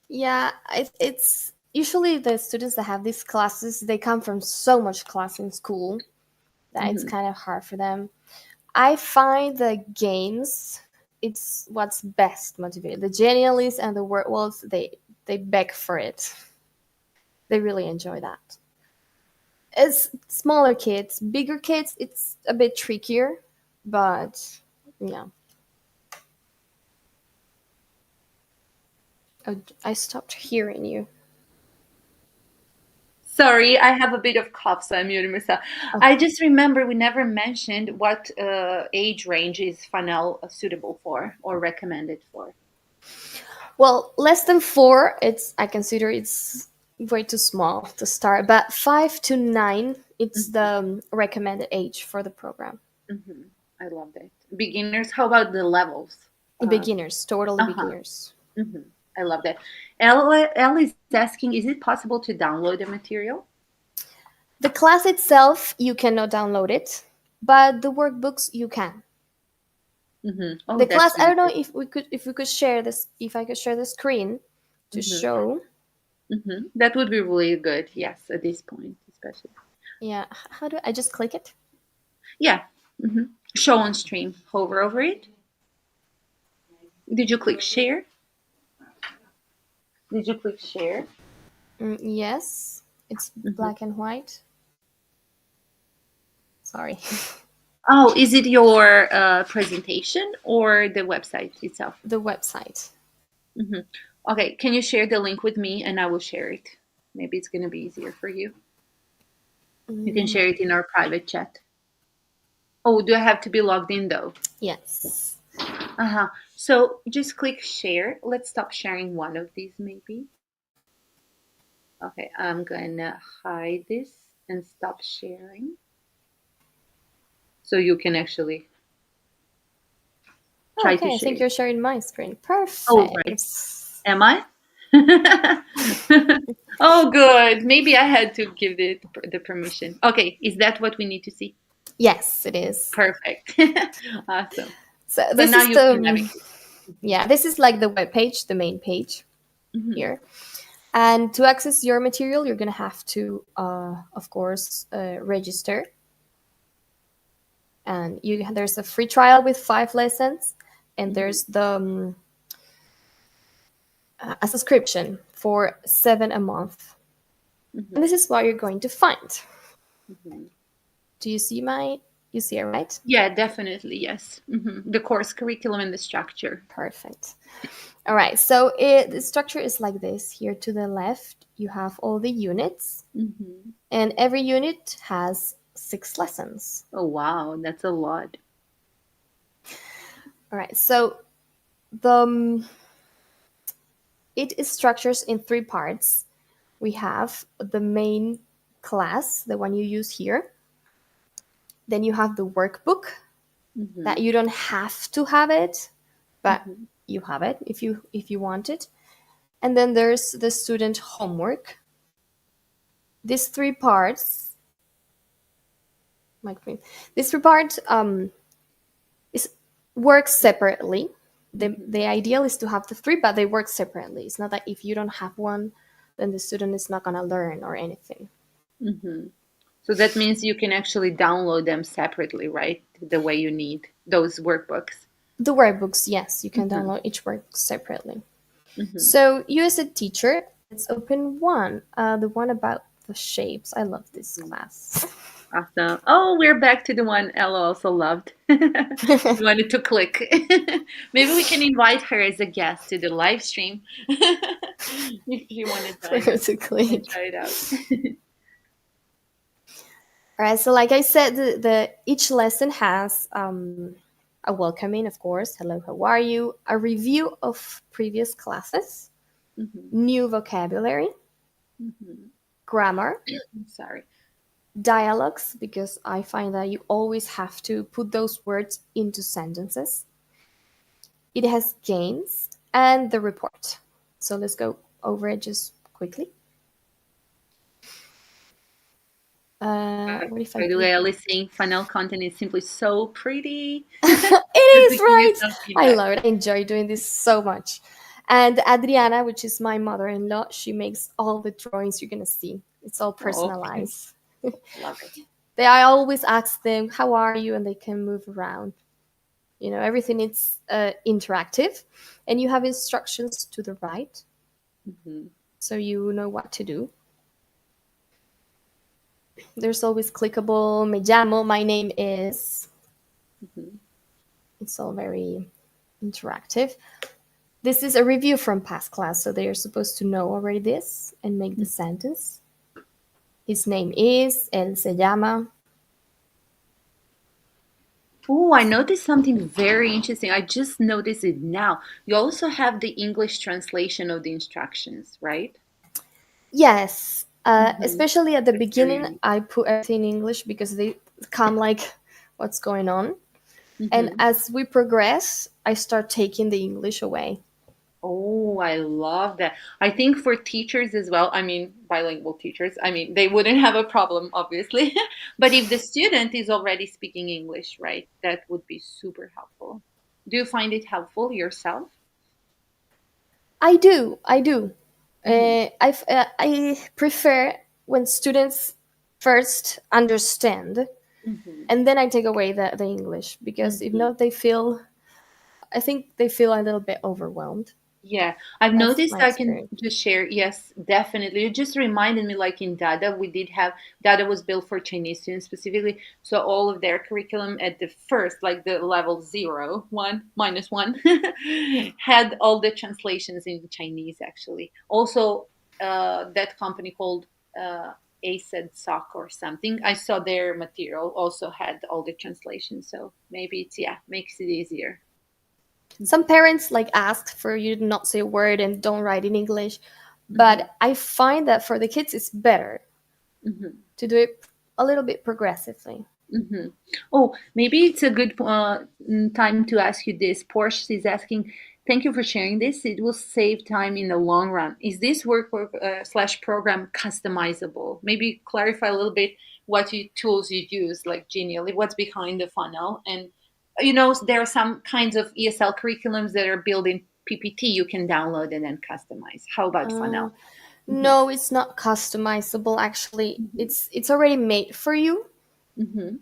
Yeah, it's usually the students that have these classes, they come from so much class in school that it's Mm-hmm. kind of hard for them. I find the games it's what's best motivated. The genialists and the werewolves, they beg for it. They really enjoy that. As smaller kids, bigger kids, it's a bit trickier, but yeah. Oh, I stopped hearing you. Sorry, I have a bit of cough, so I muted myself. Oh. I just remember we never mentioned what age range is funnel suitable for or recommended for. Well, less than 4, I consider it's way too small to start. But 5 to 9, it's the recommended age for the program. Mm-hmm. I love that. Beginners, how about the levels? Beginners, totally Uh-huh. beginners. Mm-hmm. I love that. Elle is asking, is it possible to download the material? The class itself, you cannot download it, but the workbooks you can. Mm-hmm. Oh, The that's class, I really don't know good. if we could share this, if I could share the screen to Mm-hmm. show. Mm-hmm. That would be really good. Yes, at this point, especially. Yeah, how do I just click it? Yeah. Mm-hmm. Show on stream. Hover over it. Did you click share? Did you click share? Yes, it's black and white. Sorry. Oh, is it your presentation or the website itself? The website. Mm-hmm. Okay, can you share the link with me and I will share it? Maybe it's going to be easier for you. You can share it in our private chat. Oh, do I have to be logged in though? Yes. Uh-huh. So just click share. Let's stop sharing one of these maybe. Okay, I'm gonna hide this and stop sharing. So you can actually try to Okay, I share think it. you're sharing my screen. Perfect. Oh, right. Am I? Oh, good. Maybe I had to give it the permission. Okay, is that what we need to see? Yes, it is. Perfect. Awesome. So So this now is you can the navigate. yeah, this is like the web page, the main page here. And to access your material, you're gonna have to, of course, register. And there's a free trial with 5 lessons, and there's the a subscription for 7 a month. And this is what you're going to find. Do you see you see it, right? Yeah, definitely. Yes. The course curriculum and the structure. Perfect. All right. So the structure is like this. Here to the left, you have all the units, and every unit has 6 lessons. Oh, wow. That's a lot. All right. So the it is structured in 3 parts. We have the main class, the one you use here. Then you have the workbook that you don't have to have it, but you have it if you want it. And then there's the student homework. These 3 parts, these 3 parts is work separately. The ideal is to have the 3, but they work separately. It's not that if you don't have one, then the student is not gonna learn or anything. So that means you can actually download them separately, right? The way you need those workbooks. The workbooks, yes, you can download each work separately. So you as a teacher, let's open one, the one about the shapes. I love this class. Awesome. Oh, we're back to the one Ella also loved. You wanted to click. Maybe we can invite her as a guest to the live stream if you want to join us to click. and try it out. All right. So, like I said, the each lesson has a welcoming, of course. Hello, how are you? A review of previous classes, new vocabulary, grammar. Sorry. Dialogues, because I find that you always have to put those words into sentences. It has games and the report. So let's go over it just quickly. What if I By the way, Alice saying funnel content is simply so pretty. It is, right? I love it. I enjoy doing this so much. And Adriana, which is my mother-in-law, she makes all the drawings you're gonna see. It's all personalized. Love it. I always ask them, how are you? And they can move around. Everything is interactive, and you have instructions to the right, Mm-hmm. so you know what to do. There's always clickable me llamo, my name is. Mm-hmm. It's all very interactive. This is a review from past class, so they are supposed to know already this and make the sentence. His name is, él se llama. Oh, I noticed something very interesting. I just noticed it now. You also have the English translation of the instructions, right? Yes, Mm-hmm. especially at the That's very beginning, unique. I put everything in English because they come like, what's going on? And Mm-hmm. as we progress, I start taking the English away. Oh, I love that. I think for teachers as well, I mean, bilingual teachers, I mean, they wouldn't have a problem, obviously. But if the student is already speaking English, right, that would be super helpful. Do you find it helpful yourself? I do, I do. Mm-hmm. I prefer when students first understand, Mm-hmm. and then I take away the English, because if Mm-hmm. not, I think they feel a little bit overwhelmed. Yeah, I've That's noticed my I can experience. just share. Yes, definitely. You just reminded me, like in Dada, we did have Dada was built for Chinese students specifically. So all of their curriculum at the first, like the level zero, one, minus one, had all the translations in Chinese actually. Also, that company called ACED Sock or something, I saw their material also had all the translations. So maybe it's, yeah, makes it easier. Some parents like ask for you to not say a word and don't write in English, Hmm. but I find that for the kids it's better Hmm. to do it a little bit progressively. Hmm. Oh, maybe it's a good time to ask you this. Porsche is asking, thank you for sharing this. It will save time in the long run. Is this slash program customizable? Maybe clarify a little bit what tools you use, like Genially, what's behind the funnel. And, there are some kinds of ESL curriculums that are built in PPT you can download and then customize. How about Uh, funnel? Hmm. no, it's not customizable. Actually, Hmm. it's already made for you Hmm.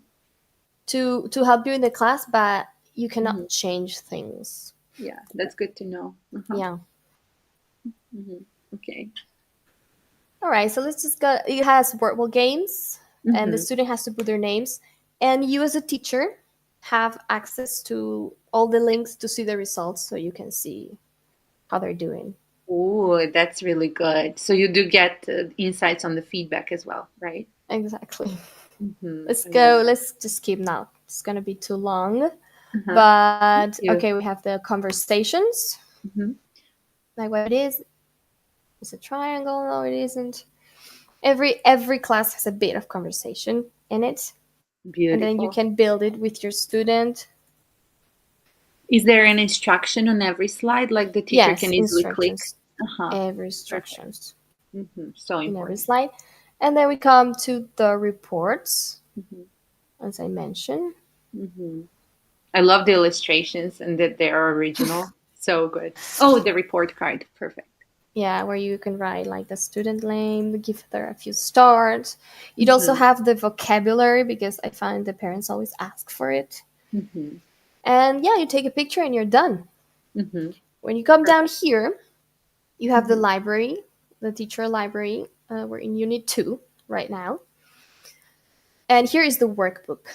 to help you in the class, but you Hmm. cannot change things. Yeah, that's good to know. Uh-huh. Yeah. Hmm. Okay. All right, so let's just go. It has wordable games, and the Hmm. student has to put their names. And you, as a teacher, have access to all the links to see the results, so you can see how they're doing. Oh, that's really good. So you do get insights on the feedback as well, right? Exactly. Hmm. Let's I love go. that. Let's just skip now. It's gonna be too long. Uh-huh. Thank But you. okay, we have the conversations. Hmm. Like what it is. It's a triangle. No, it isn't. Every class has a bit of conversation in it, and then you Beautiful. can build it with your student. Is there an instruction on every slide, like the teacher Yes, can easily click? instructions. Uh-huh. Every Perfect. instructions So in every important. slide. And then we come to the reports, Hmm. as I mentioned. Hmm. I love the illustrations and that they are original. So good. Oh, the report card. Perfect. Yeah, where you can write like the student name, give there a few stars. You'd also Hmm. have the vocabulary, because I find the parents always ask for it. Hmm. And yeah, you take a picture and you're done. Hmm. When you come down Perfect. here, you have the Hmm. library, the teacher library. We're in Unit 2 right now. And here is the workbook.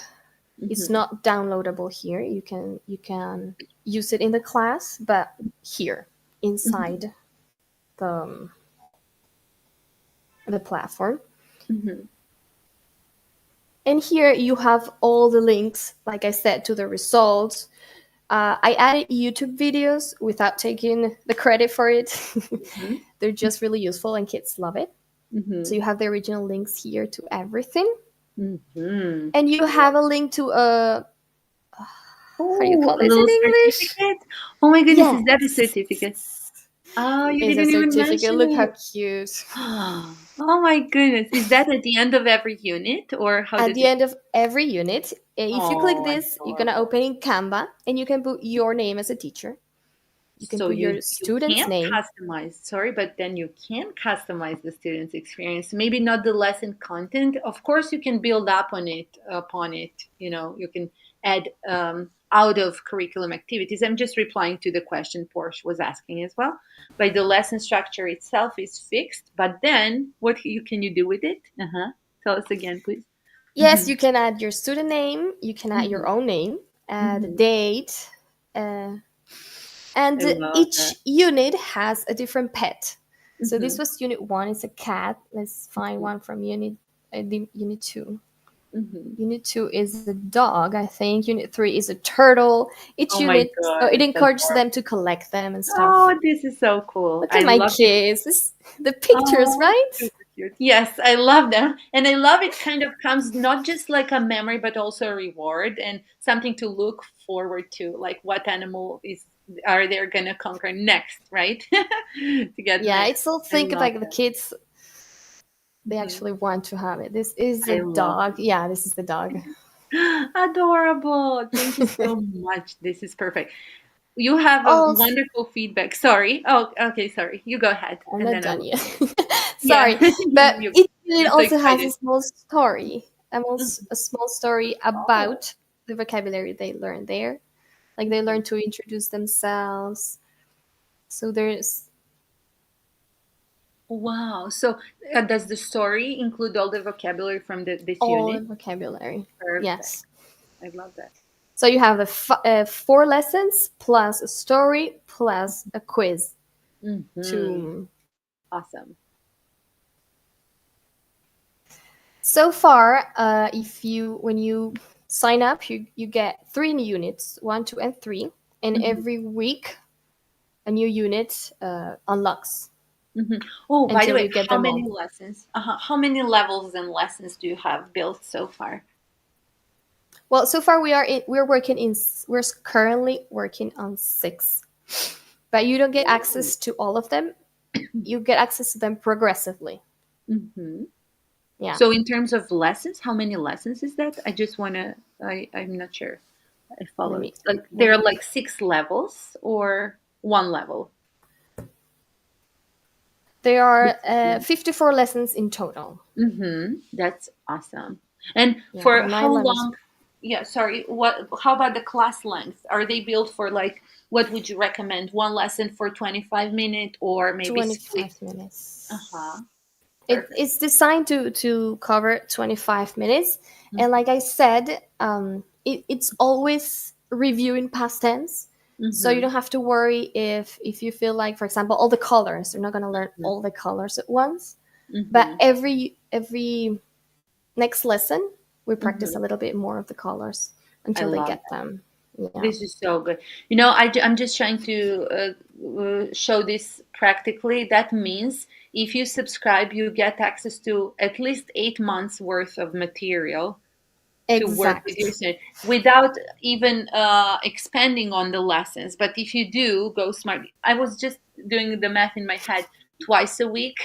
It's Hmm. not downloadable here. You can use it in the class, but here Hmm. inside the the platform. Hmm. And here you have all the links, like I said, to the results. I added YouTube videos without taking the credit for it. Hmm. They're just really useful and kids love it. So Hmm. you have the original links here to everything. Hmm. And you have a link to a, how do you Oh, call a this in little English? certificate. Oh my goodness, is that a Yes. certificate? Oh, you Is a didn't even certificate. mention Look how it. cute. Oh my goodness. Is that at the end of every unit or how At does the it? end of every unit, if you click Oh, this, you're gonna adorable. open in Canva and you can put your name as a teacher. You can So put your you student's can't name. customize, sorry, but then you can customize the student's experience. Maybe not the lesson content. Of course, you can build up on it upon it. You can add out of curriculum activities. I'm just replying to the question Porsche was asking as well. But the lesson structure itself is fixed. But then, what can you do with it? Tell us again, please. Yes, you can add your student name, you can add your own name, the Mhm. date, uh, and I love each that. unit has a different pet. So this Mhm. was unit 1, it's a cat. Let's find one from unit 2. Mhm. Unit 2 is a dog, I think. Unit 3 is a turtle. Each Oh my unit, so God, it it's encourages adorable. them to collect them and stuff. Oh, this is so cool. Look I at my love it. kids. The pictures, Oh, right? super cute. Yes, I love them. And I love it kind of comes not just like a memory, but also a reward and something to look forward to. Like what animal is are they gonna conquer next, right? To get Yeah, next. it's all I think love like the that. kids, they Mhm. actually want to have it. This is a I love dog. it. Yeah, this is the dog. Adorable. Thank you so much. This is perfect. You have a Oh, wonderful feedback. Sorry. Oh, okay, sorry. You go ahead I'm and not then I done will. yet. Yeah. Sorry, but You, it you're so also has a excited. small story. Mhm. A small story Oh. about the vocabulary they learn there. Like they learn to introduce themselves. So there's Wow. So, does the story include all the vocabulary from this all the unit? vocabulary. Perfect. Yes. I love that. So you have 4 lessons plus a story plus a quiz Hmm. to. Awesome. So far, if you when you sign up, you get 3 units, 1, 2, and 3, and Hmm. every week a new unit unlocks Hmm. Oh, by the until way, you get how them many all. lessons? How many levels and lessons do you have built so far? Well, so far we're currently working on 6, but you don't get access to all of them. You get access to them progressively. Hmm. Yeah, So, in terms of lessons, how many lessons is that? I just wanna. I'm not sure. I let followed. me Like there let are me. like 6 levels or one level. There are 54 lessons in total. Mm-hmm. That's awesome. And Yeah, for how 9 levels. long? Yeah, sorry. What? How about the class length? Are they built for like? What would you recommend? One lesson for 25 minutes, or maybe split? 25 minutes. Uh huh. Perfect. It's designed to cover 25 minutes. And Mm-hmm. like I said, it's always reviewing past tense. So you Mm-hmm. don't have to worry if you feel like, for example, all the colors. You're not going to learn all the colors at once. But Mm-hmm. every next lesson, we practice Mm-hmm. a little bit more of the colors I until they love get them. Yeah. this is so good. I'm just trying to show this practically. That means if you subscribe, you get access to at least 8 months worth of material to work with your Exactly. student without even expanding on the lessons. But if you do go smart, I was just doing the math in my head twice a week,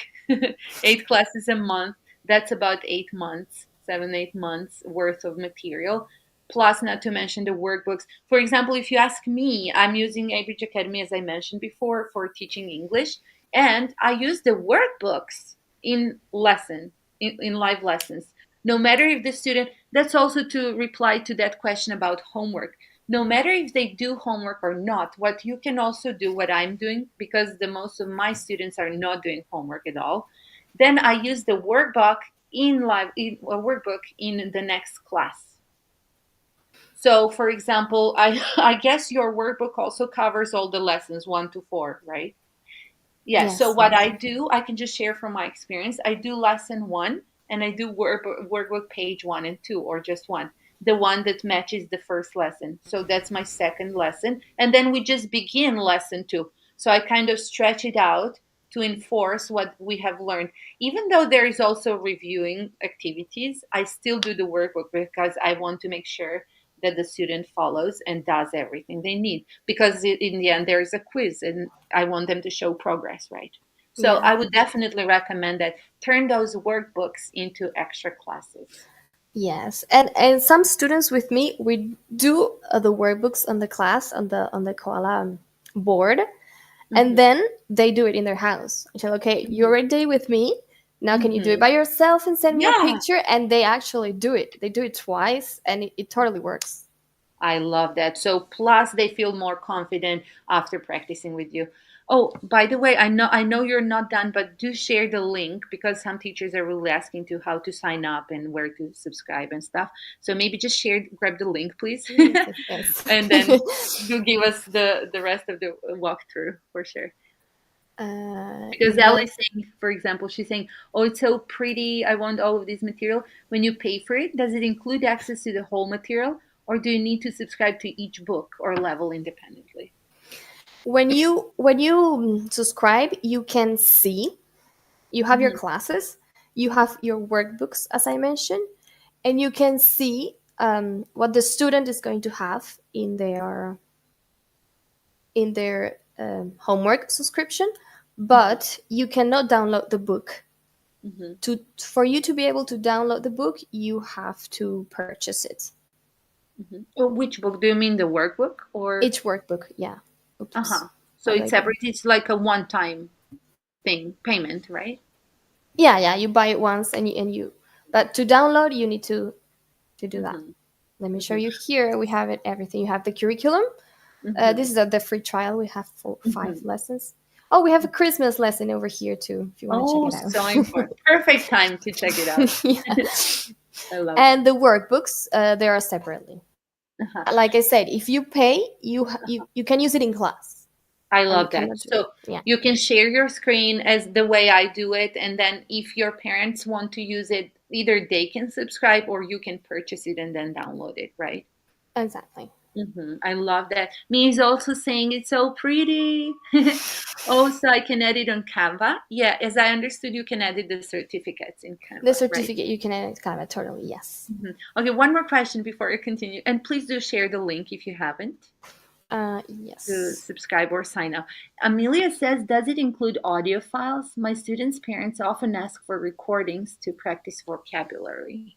8 classes a month. That's about 8 months, 7, 8 months worth of material. Plus, not to mention the workbooks. For example, if you ask me, I'm using Abridge Academy, as I mentioned before, for teaching English, and I use the workbooks in in live lessons. No matter if the student, that's also to reply to that question about homework. No matter if they do homework or not, what you can also do, what I'm doing, because the most of my students are not doing homework at all, then I use the workbook in a workbook in the next class. So, for example, I guess your workbook also covers all the lessons 1 to 4, right? Yeah, so Yes. what I do, I can just share from my experience. I do lesson one and I do workbook page 1 and 2, or just one, the one that matches the first lesson. So that's my second lesson. And then we just begin lesson two. So I kind of stretch it out to enforce what we have learned. Even though there is also reviewing activities, I still do the workbook because I want to make sure that the student follows and does everything they need, because in the end there is a quiz and I want them to show progress, right? So Yeah. I would definitely recommend that turn those workbooks into extra classes. Yes, and some students with me, we do the workbooks on the class on the koala board, and Hmm. then they do it in their house. I tell, okay, you Hmm. already did with me. Now can you do it Hmm. by yourself and send me a Yeah, picture? And they actually do it. They do it twice, and it totally works. I love that. So plus they feel more confident after practicing with you. Oh, by the way, I know you're not done, but do share the link because some teachers are really asking to how to sign up and where to subscribe and stuff. So maybe just share, grab the link, please, Yes, yes, and then yes. do give us the rest of the walkthrough for sure. Because Elle Well, is saying, for example, she's saying, "Oh, it's so pretty. I want all of this material." When you pay for it, does it include access to the whole material, or do you need to subscribe to each book or level independently? when you subscribe, you can see you have your Hmm. classes, you have your workbooks, as I mentioned, and you can see what the student is going to have in their homework subscription, Hmm. but you cannot download the book. Hmm. For you to be able to download the book, you have to purchase it. Hmm. Oh, which book? Do you mean the workbook or? Each workbook, yeah. Uh Oops, huh. So how do I it's get separate. it? It's like a one-time thing payment, right? Yeah, yeah. You buy it once, and you. But to download, you need to do that. Hmm. Let me show Hmm. you here. We have it everything. You have the curriculum. Hmm. This is the free trial. We have five Hmm. lessons. Oh, we have a Christmas lesson over here too. If you want to check Oh, it so out. important. Perfect time to check it out. Yeah. I love that. And the workbooks, they are separately. Uh-huh. Like I said, if you pay, you can use it in class, I or you love that. cannot do it. So Yeah, you can share your screen as the way I do it, and then if your parents want to use it, either they can subscribe or you can purchase it and then download it, right? exactly. I love that. Me is also saying it's so pretty. Also, I can edit on Canva. Yeah, as I understood, you can edit the certificates in The Canva, right? certificate you can edit kind of totally, yes. Okay, one more question before I continue. And please do share the link if you haven't to Yes. subscribe or sign up. Amelia says, does it include audio files? My students' parents often ask for recordings to practice vocabulary.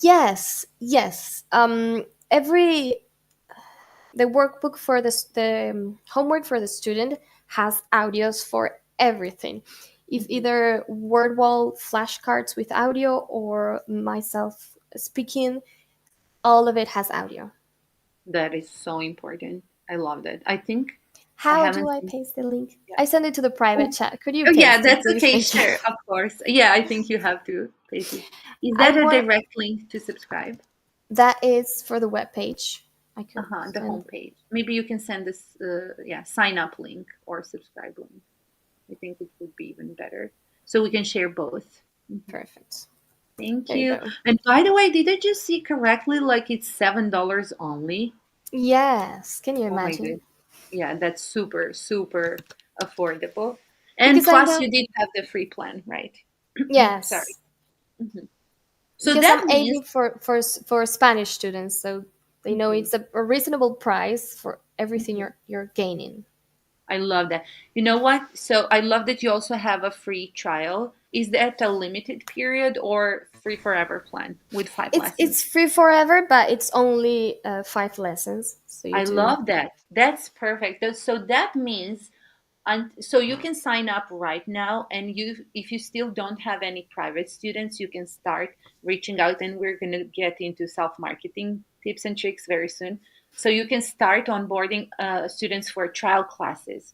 Yes, yes. Every the workbook for the homework for the student has audios for everything. If Mhm. either word wall flashcards with audio or myself speaking, all of it has audio. That is so important. I love that. I think I How do haven't I seen. paste the link? Yeah. I send it to the private Oh, chat. Could you oh, yeah, paste it, that's please? okay. Thank you. Sure, of course. Yeah, I think you have to paste it. Is I that a want direct link to subscribe? that is for the web page. I could Uh-huh, the send. homepage. Maybe you can send this, yeah, sign up link or subscribe link. I think it would be even better. So we can share both. Mhm. Perfect. Thank There you you. go. And by the way, did I just see correctly? Like it's $7 only. Yes. Can you Oh my imagine? god. Yeah, that's super, super affordable. And Because I plus know. you did have the free plan, right? Sorry. Yes. Mhm. So Because I'm that means aiming for Spanish students, so they know mhm, it's a reasonable price for everything mhm. you're gaining. I love that. You know what? So I love that you also have a free trial. Is that a limited period or free forever plan with five lessons? It's free forever, but it's only 5 lessons. So you I do. love that. That's perfect. So that means, and so you can sign up right now, and you, if you still don't have any private students, you can start reaching out, and we're going to get into self-marketing tips and tricks very soon. So you can start onboarding students for trial classes.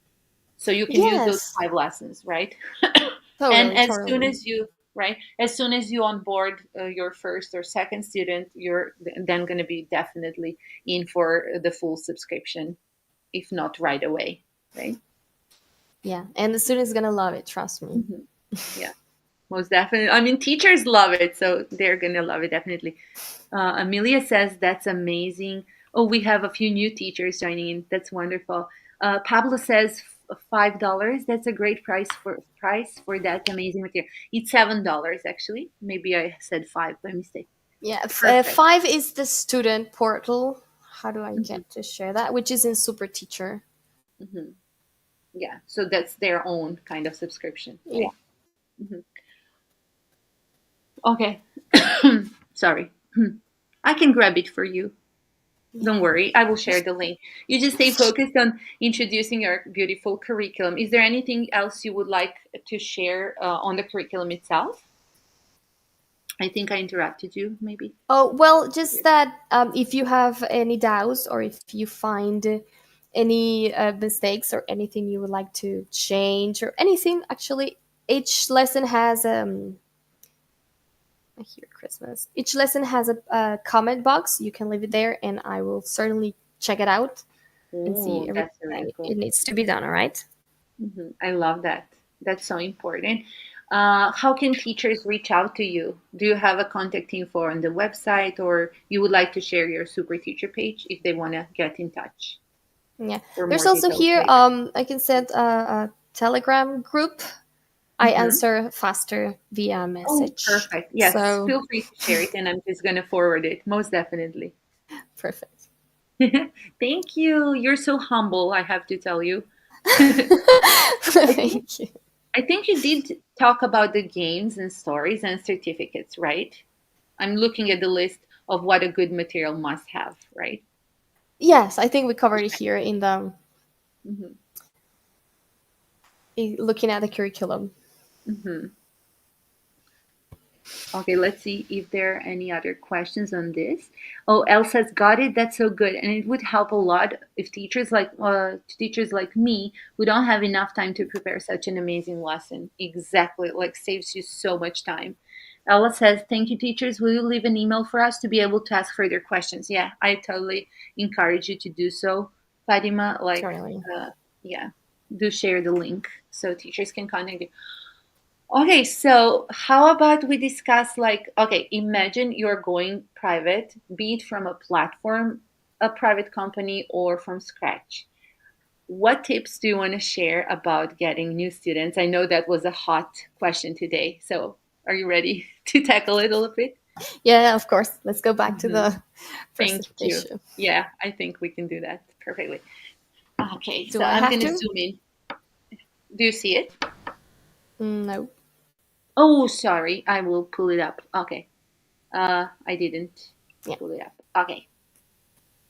So you can use those Yes. 5 lessons, right? And Totally. as soon Totally. as you, right, as soon as you onboard your first or second student, you're then going to be definitely in for the full subscription, if not right away, right? Yeah, and the student's gonna love it. Trust me. Hmm. Yeah, most definitely. I mean, teachers love it, so they're going to love it definitely. Amelia says that's amazing. Oh, we have a few new teachers joining in. That's wonderful. Pablo says $5. That's a great price for that amazing material. It's $7 actually. Maybe I said five by mistake. Yeah, Perfect. 5 is the student portal. How do I Hmm. get to share that? Which is in Super Teacher. Hmm. Yeah, so that's their own kind of subscription, Yeah. right? Hmm. Okay. Sorry. I can grab it for you. Yeah. Don't worry, I will share the link. You just stay focused on introducing your beautiful curriculum. Is there anything else you would like to share on the curriculum itself? I think I interrupted you, maybe. Oh, well, just that if you have any doubts or if you find any mistakes or anything you would like to change or anything, actually, each lesson has here Christmas. Each lesson has a comment box. You can leave it there, and I will certainly check it out and see Oh, everything that's really that cool. it needs to be done. All right. I love that. That's so important. How can teachers reach out to you? Do you have a contact info on the website, or you would like to share your Super Teacher page if they want to get in touch Yeah. for There's more also details here. later? I can send a Telegram group. I Hmm. answer faster via Oh, message. perfect. Yes, So feel free to share it, and I'm just going to forward it, most definitely. perfect. Thank you. You're so humble, I have to tell you. I think Thank you. I think you did talk about the games and stories and certificates, right? I'm looking at the list of what a good material must have, right? Yes, I think we covered it here in the Hmm. looking at the curriculum. Hmm. Okay, let's see if there are any other questions on this. Oh, Elsa's got it. That's so good, and it would help a lot if teachers like me who don't have enough time to prepare such an amazing lesson. Exactly, like saves you so much time. Ella says, "Thank you, teachers. Will you leave an email for us to be able to ask further questions?" Yeah, I totally encourage you to do so, Fatima. Certainly. Yeah, do share the link so teachers can contact you. Okay, so how about we discuss like, okay, imagine you're going private, be it from a platform, a private company, or from scratch. What tips do you want to share about getting new students? I know that was a hot question today. So are you ready to tackle it a little bit? Yeah, of course. Let's go back to Mhm. the Thank you. presentation. Yeah, I think we can do that perfectly. Okay, so Do I I'm have going to to? zoom in. Do you see it? No. Oh, sorry. I will pull it up. Okay. I didn't Yeah. pull it up. Okay.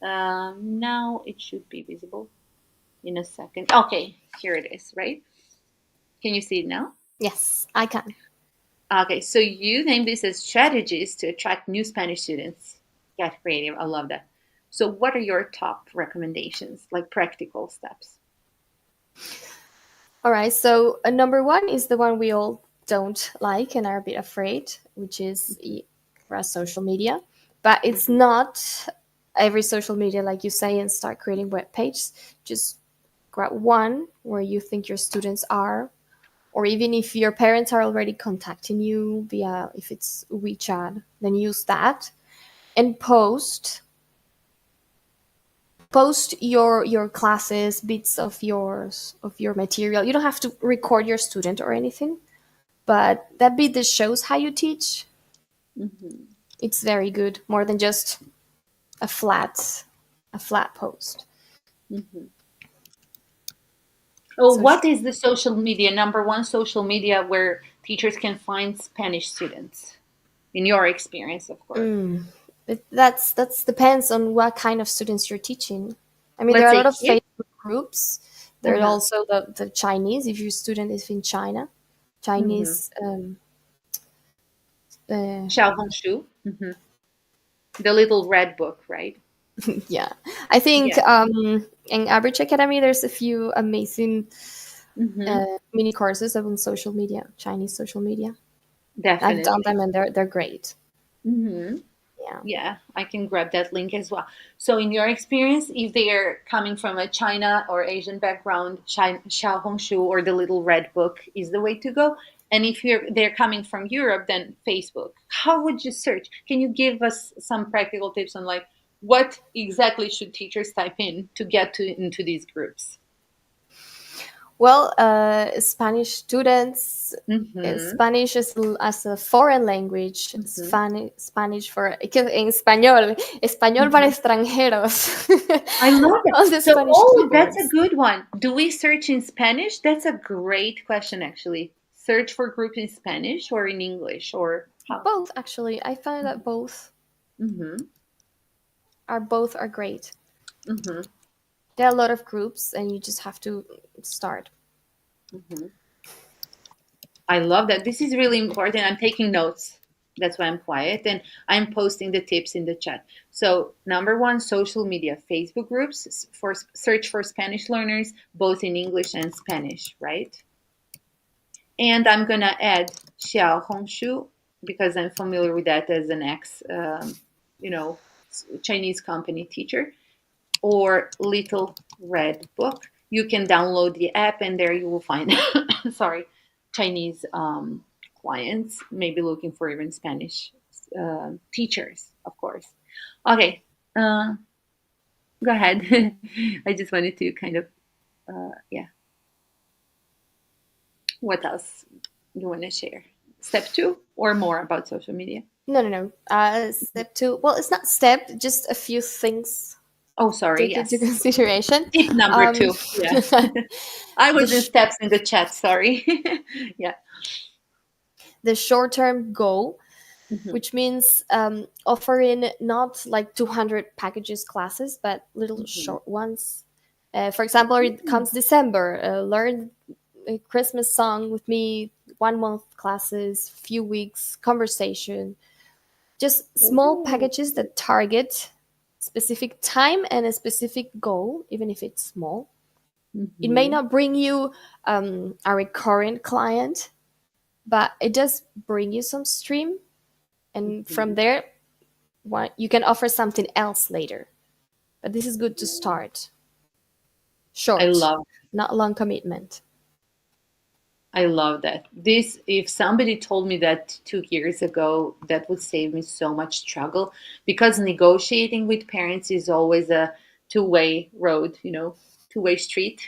Now it should be visible in a second. Okay, here it is, right? Can you see it now? Yes, I can. Okay, so you named this as strategies to attract new Spanish students. Get creative. I love that. So, what are your top recommendations, like practical steps? All right. So number one is the one we all don't like and are a bit afraid, which is for us, social media. But it's Mhm. not every social media, like you say, and start creating web pages. Just grab one where you think your students are, or even if your parents are already contacting you via, if it's WeChat, then use that and post your classes, bits of your material. You don't have to record your student or anything, but that bit that shows how you teach, Mhm. it's very good, more than just a flat post. Mhm. Oh, So what is the social media, number one social media where teachers can find Spanish students? In your experience, of course. that's depends on what kind of students you're teaching. I mean, there Let's are a say lot of kids. Facebook groups. There are Uh-huh. also the Chinese, if your student is in China, Mm-hmm. Chinese uh, Xiaohongshu. Mm-hmm. The little red book, right? yeah, I think Yeah. in Average Academy there's a few amazing Mm-hmm. mini courses on social media, Chinese social media. I've done Definitely. them and they're great. Mm-hmm. Yeah. Yeah, I can grab that link as well. So, in your experience, if they are coming from a China or Asian background, Xiaohongshu or the Little Red Book is the way to go. And if they're coming from Europe, then Facebook. How would you search? Can you give us some practical tips on like what exactly should teachers type in to get into these groups? Well, Spanish students, Mm-hmm. Spanish as a foreign language, Mm-hmm. Spanish for que en español, español para Mm-hmm. extranjeros. I love it. All the So, Spanish oh, that's a students. good one. Do we search in Spanish? That's a great question, actually. Search for group in Spanish or in English or how? Both actually, I find that Mm-hmm. both are great. Mm-hmm. There are a lot of groups, and you just have to start. Mm-hmm. I love that. This is really important. I'm taking notes. That's why I'm quiet, and I'm posting the tips in the chat. So, number one, social media, Facebook groups for search for Spanish learners, both in English and Spanish, right? And I'm gonna add Xiaohongshu because I'm familiar with that as an you know, Chinese company teacher, or Little Red Book. You can download the app, and there you will find, sorry, Chinese clients, maybe looking for even Spanish teachers, of course. Okay, uh, go ahead. I just wanted to kind of, yeah. What else do you want to share? Step two or more about social media? No, no, no. Step two. Well, it's not step, just a few things Oh, sorry. take into Yes. consideration. Tip number Um, two. Yeah. I the was in steps in the chat. Sorry. Yeah. the short term goal, Mhm. which means offering not like 200 packages classes, but little Mhm. short ones. For example, it comes December, learn a Christmas song with me, 1 month classes, few weeks conversation, just small Ooh. packages that target specific time and a specific goal, even if it's small. It may Mhm. not bring you a recurrent client, but it does bring you some stream, and from Mhm. there, you can offer something else later. But this is good to start. I Short, love not long commitment. I love that. This, if somebody told me that 2 years ago, that would save me so much struggle because negotiating with parents is always a two-way road, two-way street.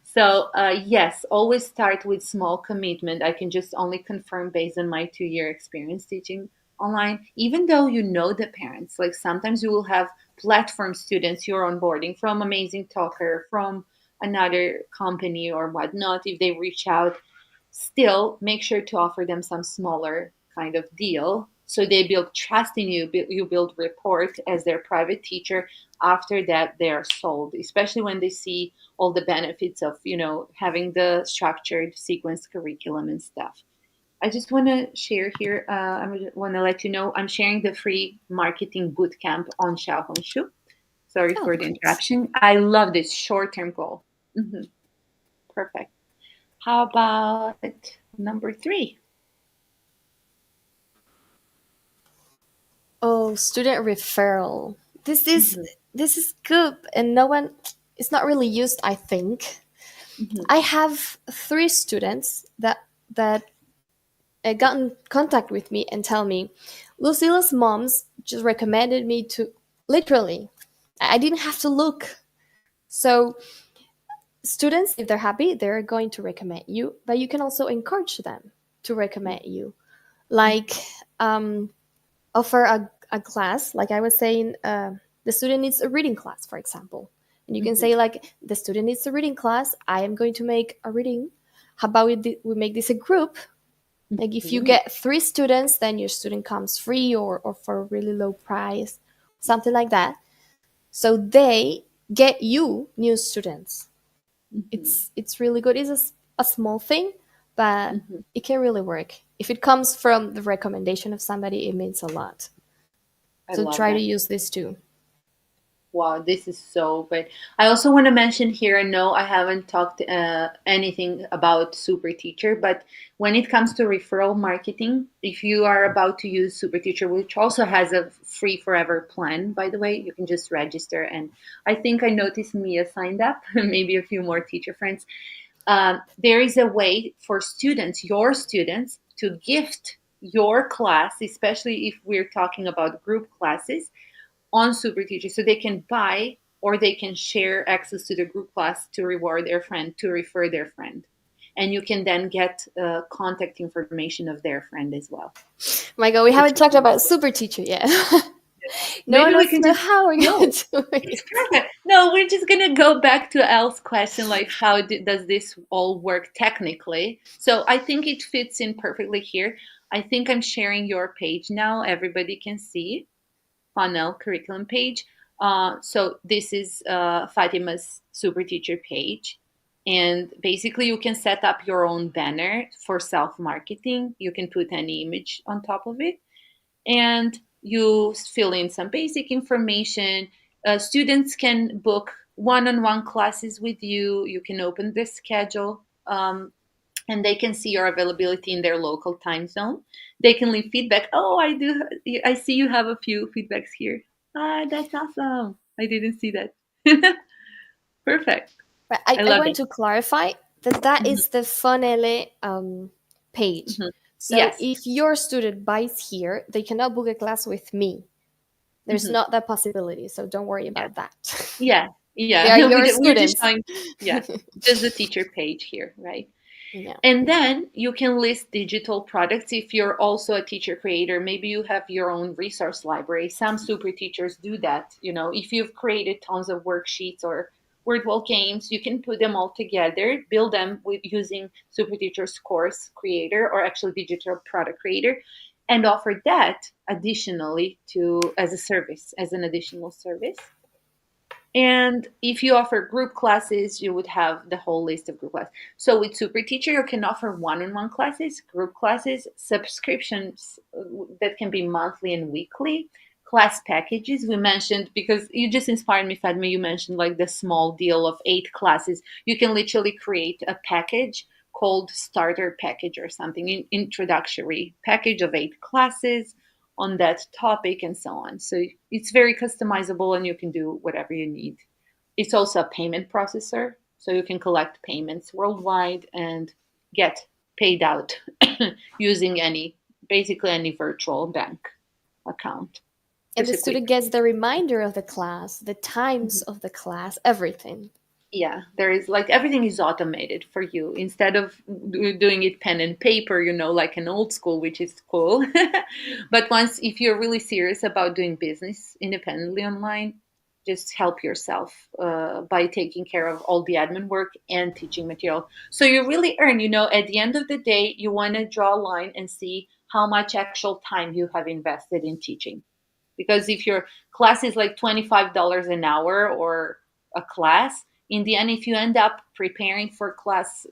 So, yes, always start with small commitment. I can just only confirm based on my 2-year experience teaching online, even though you know the parents. Like sometimes you will have platform students you're onboarding from Amazing Talker, from another company or whatnot. If they reach out, still make sure to offer them some smaller kind of deal so they build trust in you. You build rapport as their private teacher. After that, they are sold, especially when they see all the benefits of having the structured sequence curriculum and stuff. I just want to share here. I want to let you know I'm sharing the free marketing bootcamp on Xiaohongshu. Sorry Oh, for the great. interruption. I love this short-term goal. Mhm. Perfect. How about number three? Oh, student referral. This is Mhm. this is good, and no one. It's not really used, I think. Mhm. I have 3 students that got in contact with me and tell me, Lucila's moms just recommended me to. Literally, I didn't have to look. So students, if they're happy, they're going to recommend you, but you can also encourage them to recommend you. Like um, offer a class, like I was saying, the student needs a reading class, for example. And you can Mhm. say, like, the student needs a reading class. I am going to make a reading. How about we make this a group? Like, if you Mhm. get 3 students, then your student comes free, or for a really low price, something like that. So they get you new students. Mhm. It's really good. It's a small thing, but Mhm. it can really work. If it comes from the recommendation of somebody, it means a lot. I So love try to that. use this too. Wow, this is so great. I also want to mention here, no, I haven't talked anything about Super Teacher, but when it comes to referral marketing, if you are about to use Super Teacher, which also has a free forever plan, by the way, you can just register. And I think I noticed Mia signed up, maybe a few more teacher friends. There is a way for students, your students, to gift your class, especially if we're talking about group classes on Super Teacher, so they can buy or they can share access to the group class to reward their friend, to refer their friend. And you can then get contact information of their friend as well, My God, we which haven't talked about super teacher yet. No one maybe we wants to can know just, how we're no, going to do it's it. perfect. No, we're just going to go back to Elle's question, like how does this all work technically? So I think it fits in perfectly here. I think I'm sharing your page now. Everybody can see funnel curriculum page. So this is Fatima's super teacher page. And basically, you can set up your own banner for self marketing. You can put any image on top of it, and you fill in some basic information. Students can book one-on-one classes with you. You can open the schedule, and they can see your availability in their local time zone. They can leave feedback. Oh, I do. I see you have a few feedbacks here. Ah, that's awesome. I didn't see that. Perfect. But I I love want it. to clarify that that Mhm, is the Funnele page. mhm. So Yes. if your student buys here, they cannot book a class with me. There's Mhm. not that possibility. So don't worry Yeah. about that. Yeah. They are Yeah. your We're just students. showing, yeah, just the teacher page here, right? Yeah. And then you can list digital products if you're also a teacher creator. Maybe you have your own resource library. Some super teachers do that. If you've created tons of worksheets or Wordwall games, you can put them all together, build them with using Super Teacher's course creator or actually digital product creator, and offer that additionally to as a service, as an additional service. And if you offer group classes, you would have the whole list of group classes. So with Super Teacher, you can offer one-on-one classes, group classes, subscriptions that can be monthly and weekly, class packages. We mentioned, because you just inspired me, Fadme, you mentioned like the small deal of 8 classes. You can literally create a package called starter package or something, introductory package of 8 classes on that topic and so on. So it's very customizable and you can do whatever you need. It's also a payment processor, so you can collect payments worldwide and get paid out using basically any virtual bank account. And the Super quick. student gets the reminder of the class, the times Mhm. of the class, everything. Yeah, there is like everything is automated for you instead of doing it pen and paper, like an old school, which is cool. But once, if you're really serious about doing business independently online, just help yourself by taking care of all the admin work and teaching material. So you really earn, at the end of the day, you want to draw a line and see how much actual time you have invested in teaching. Because if your class is like $25 an hour or a class, in the end, if you end up preparing for class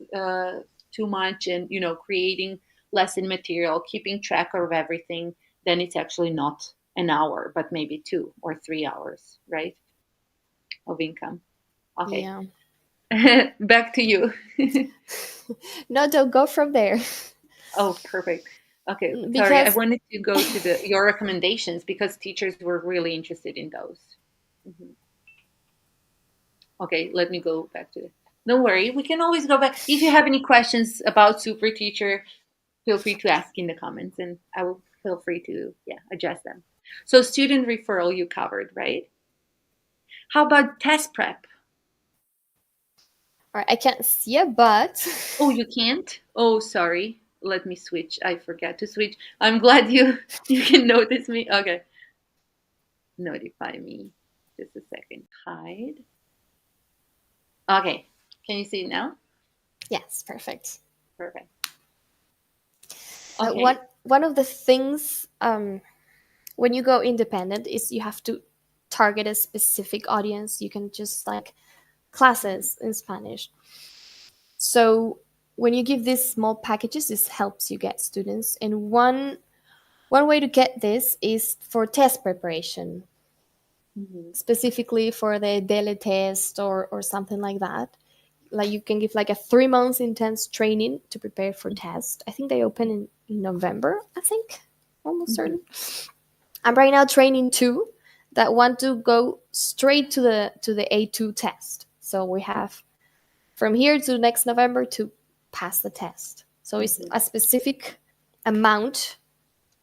too much and creating lesson material, keeping track of everything, then it's actually not an hour, but maybe 2 or 3 hours, right, of income. Okay, Yeah. back to you. No, don't go from there. Oh, perfect. Okay, sorry, I Because wanted to go to your recommendations because teachers were really interested in those. Mhm. Okay, let me go back to it. Don't worry, we can always go back. If you have any questions about Super Teacher, feel free to ask in the comments and I will feel free to, yeah, address them. So student referral you covered, right? How about test prep? all right, I can't see it, but Oh, you can't? Oh, sorry. Let me switch. I forgot to switch. I'm glad you can notice me. Okay. Notify me. Just a second. Hide. Okay. Can you see it now? yes, perfect. Perfect. One Okay. one of the things when you go independent is you have to target a specific audience. You can just like classes in Spanish. So when you give these small packages, this helps you get students. And one way to get this is for test preparation, Mm-hmm. specifically for the daily test or something like that. Like you can give like a 3 months intense training to prepare for test. I think they open in November, I think. Almost Mm-hmm. certain. I'm right now training two that want to go straight to the A2 test. So we have from here to next November to pass the test. So it's Mm-hmm. a specific amount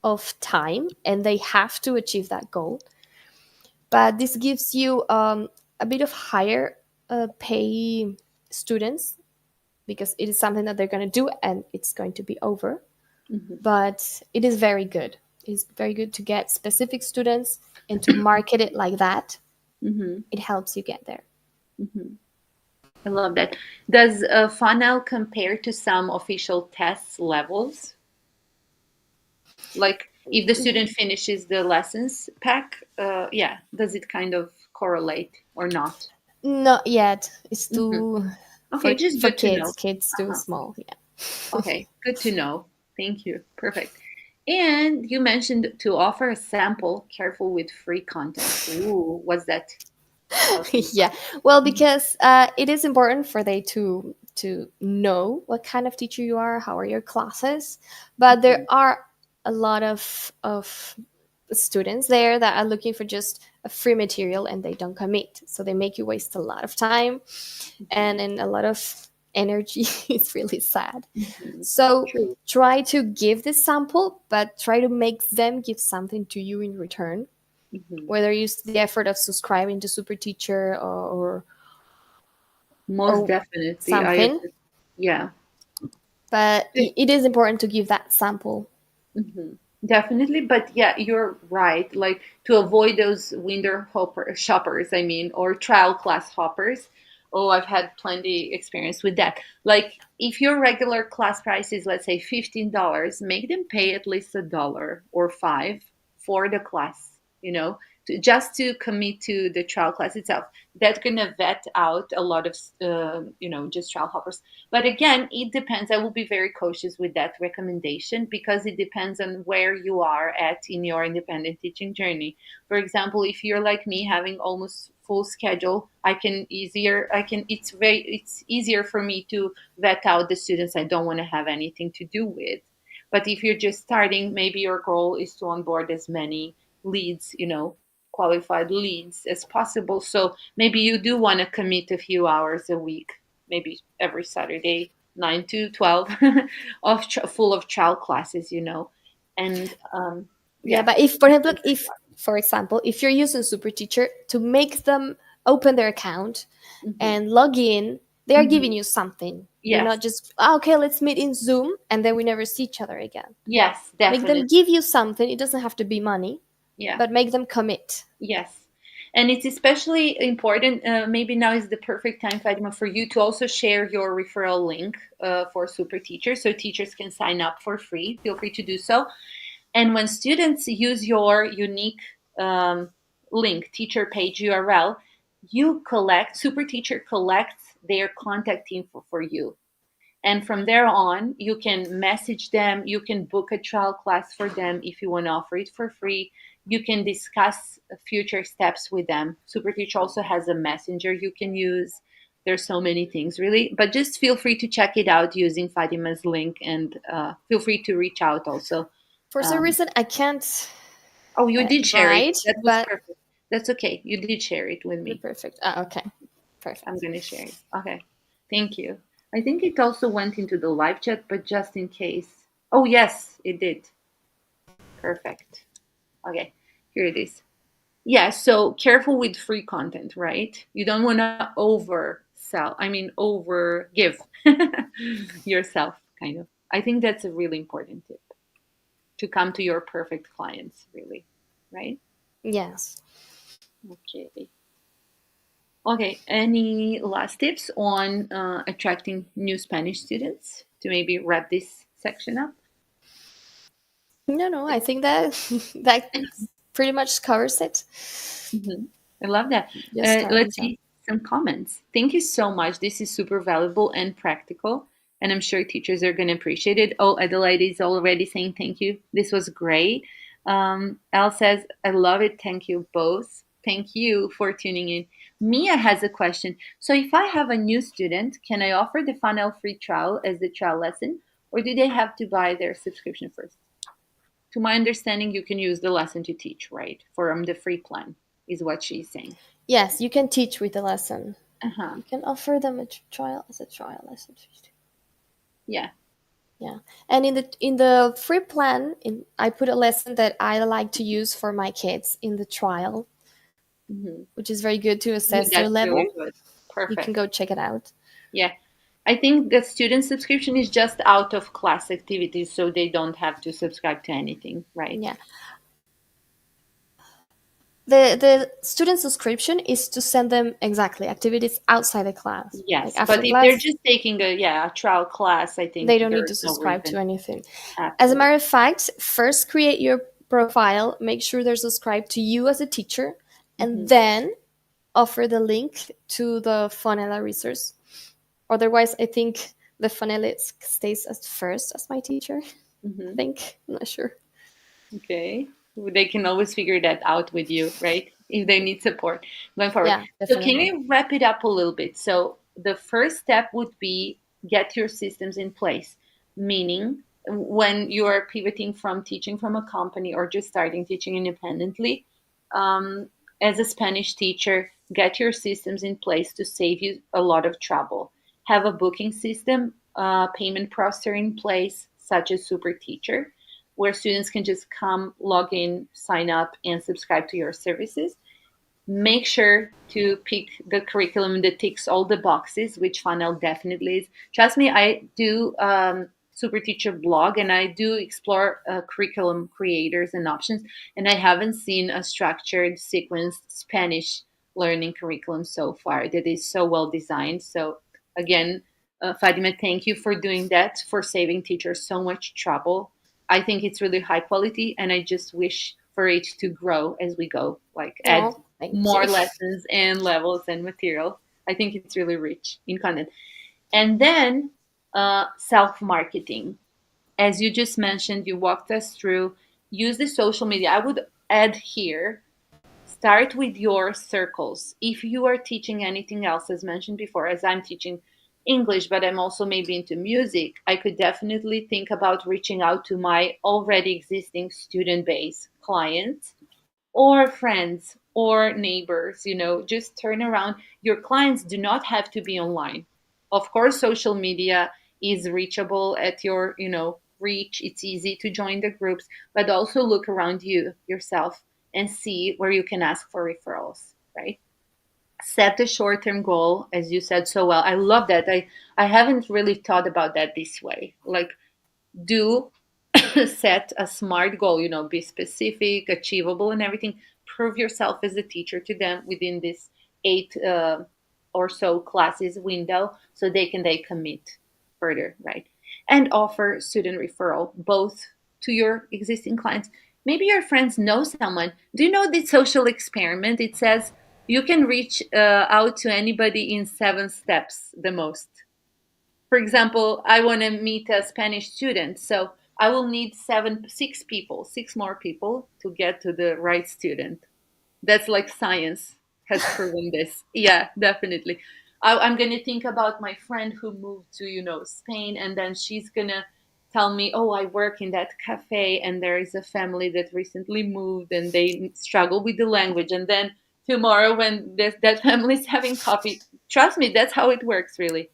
of time and they have to achieve that goal. But this gives you a bit of higher pay students because it is something that they're going to do and it's going to be over. Mm-hmm. But it is very good. It's very good to get specific students and to market it like that. Mm-hmm. It helps you get there. Mm-hmm. I love that. Does funnel compare to some official tests levels? Like if the student finishes the lessons pack, does it kind of correlate or not? Not yet. It's Mm-hmm. too Okay, just for good to know. kids too Uh-huh. small. Yeah. Okay, good to know. Thank you. Perfect. And you mentioned to offer a sample, careful with free content. Ooh, what's that? Tell us more. Yeah. Well, Mhm, because it is important for they to know what kind of teacher you are, how are your classes, but there mhm, are a lot of students there that are looking for just a free material and they don't commit, so they make you waste a lot of time mhm, and a lot of energy. It's really sad. mhm. So True. try to give this sample, but try to make them give something to you in return, Mhm. whether you use the effort of subscribing to Super Teacher Most or definitely. I something. agree. Yeah. But it is important to give that sample. Mhm. Definitely, but yeah, you're right. Like to avoid those window hopper shoppers, I mean, or trial class hoppers. Oh, I've had plenty experience with that. Like if your regular class price is, let's say, $15, make them pay at least $1 or five for the class, just to commit to the trial class itself. That's gonna vet out a lot of just trial hoppers. But again, it depends. I will be very cautious with that recommendation because it depends on where you are at in your independent teaching journey. For example, if you're like me having almost full schedule, it's easier for me to vet out the students I don't want to have anything to do with. But if you're just starting, maybe your goal is to onboard as many leads, qualified leads as possible. So maybe you do want to commit a few hours a week, maybe every Saturday, 9 to 12, full of child classes, and Yeah, yeah. but if, for example, if you're using Super Teacher to make them open their account Hmm. and log in, they are giving Hmm. you something. You're Yes, not just, "Ah, okay, let's meet in Zoom," and then we never see each other again. yes, Make definitely. them give you something. It doesn't have to be money, Yeah. but make them commit. Yes. And it's especially important. Maybe now is the perfect time, Fatima, for you to also share your referral link for Super Teachers so teachers can sign up for free. Feel free to do so. And when students use your unique um, link, teacher page URL, Super Teacher collects their contact info for you. And from there on, you can message them, you can book a trial class for them if you want to offer it for free. You can discuss future steps with them. SuperTeach also has a messenger you can use. There's so many things, really. But just feel free to check it out using Fatima's link and feel free to reach out also. For some Um, reason, I can't oh, you did share it. write, That was but perfect. That's okay. You did share it with me. perfect. Ah, okay, I'm perfect. going to share it. Okay. Thank you. I think it also went into the live chat, but just in case. Oh, yes, it did. Perfect. Okay. Here it is. Yeah. So careful with free content, right? You don't want to oversell, over give yourself, kind of. I think that's a really important tip to come to your perfect clients, really. Right? Yes. Okay. Okay, any last tips on attracting new Spanish students to maybe wrap this section up? No, no, I think that that pretty much covers it. Mhm. I love that. Just starting Let's job. see some comments. Thank you so much. This is super valuable and practical, and I'm sure teachers are going to appreciate it. Oh, Adelaide is already saying thank you. This was great. Elle says, I love it. Thank you both. Thank you for tuning in. Mia has a question. So, if I have a new student, can I offer the funnel free trial as the trial lesson, or do they have to buy their subscription first? To my understanding, you can use the lesson to teach, right? From the free plan, is what she's saying. Yes, you can teach with the lesson. Uh-huh. You can offer them a trial as a trial lesson. Yeah. Yeah, and in the free plan, I put a lesson that I like to use for my kids in the trial, Hmm. which is very good to assess their That's really level. good. You can Perfect. go check it out. Yeah. I think the student subscription is just out of class activities, so they don't have to subscribe to anything, right? Yeah, the student subscription is to send them exactly activities outside the class, like Yes. after But if they're class. just taking a trial class, I They think don't need there's to no subscribe to reason. anything. As a Absolutely. matter of fact, first create your profile, make sure they're subscribed to you as a teacher, and Hmm. then offer the link to the Fonella resource Otherwise, I think the phonetics stays at first as my teacher. I Hmm. think. I'm not sure. Okay. They can always figure that out with you, right? If they need support going forward. Yeah, So, can definitely. we wrap it up a little bit? So, the first step would be get your systems in place, meaning when you are pivoting from teaching from a company or just starting teaching independently, um, as a Spanish teacher, get your systems in place to save you a lot of trouble. Have a booking system, payment processor in place, such as Super Teacher, where students can just come, log in, sign up, and subscribe to your services. Make sure to pick the curriculum that ticks all the boxes, which Funnel definitely is. Trust me, I do Super Teacher blog and I do explore curriculum creators and options, and I haven't seen a structured, sequenced Spanish learning curriculum so far that is so well designed. So, again, Fatima, thank you for doing that, for saving teachers so much trouble. I think it's really high quality, and I just wish for it to grow as we go, like add Oh, thank more you. lessons and levels and material. I think it's really rich in content. And then self marketing. As you just mentioned, you walked us through, use the social media. I would add here, start with your circles. If you are teaching anything else, as mentioned before, as I'm teaching English, but I'm also maybe into music, I could definitely think about reaching out to my already existing student base, clients, or friends or neighbors. Just turn around. Your clients do not have to be online. Of course, social media is reachable at your reach. It's easy to join the groups, but also look around you yourself and see where you can ask for referrals, right? Set a short-term goal, as you said so well. I love that. I haven't really thought about that this way. Like, do set a smart goal, be specific, achievable, and everything. Prove yourself as a teacher to them within this 8 or so classes window, so they commit further, right? And offer student referral both to your existing clients. Maybe your friends know someone. Do you know the social experiment? It says you can reach out to anybody in 7 steps the most. For example, I want to meet a Spanish student, so I will need 6 people, 6 more people to get to the right student. That's like science has proven this. Yeah, definitely. I'm gonna think about my friend who moved to Spain, and then she's gonna tell me, oh, I work in that cafe, and there is a family that recently moved, and they struggle with the language, and then tomorrow when that family is having coffee, trust me, that's how it works, really.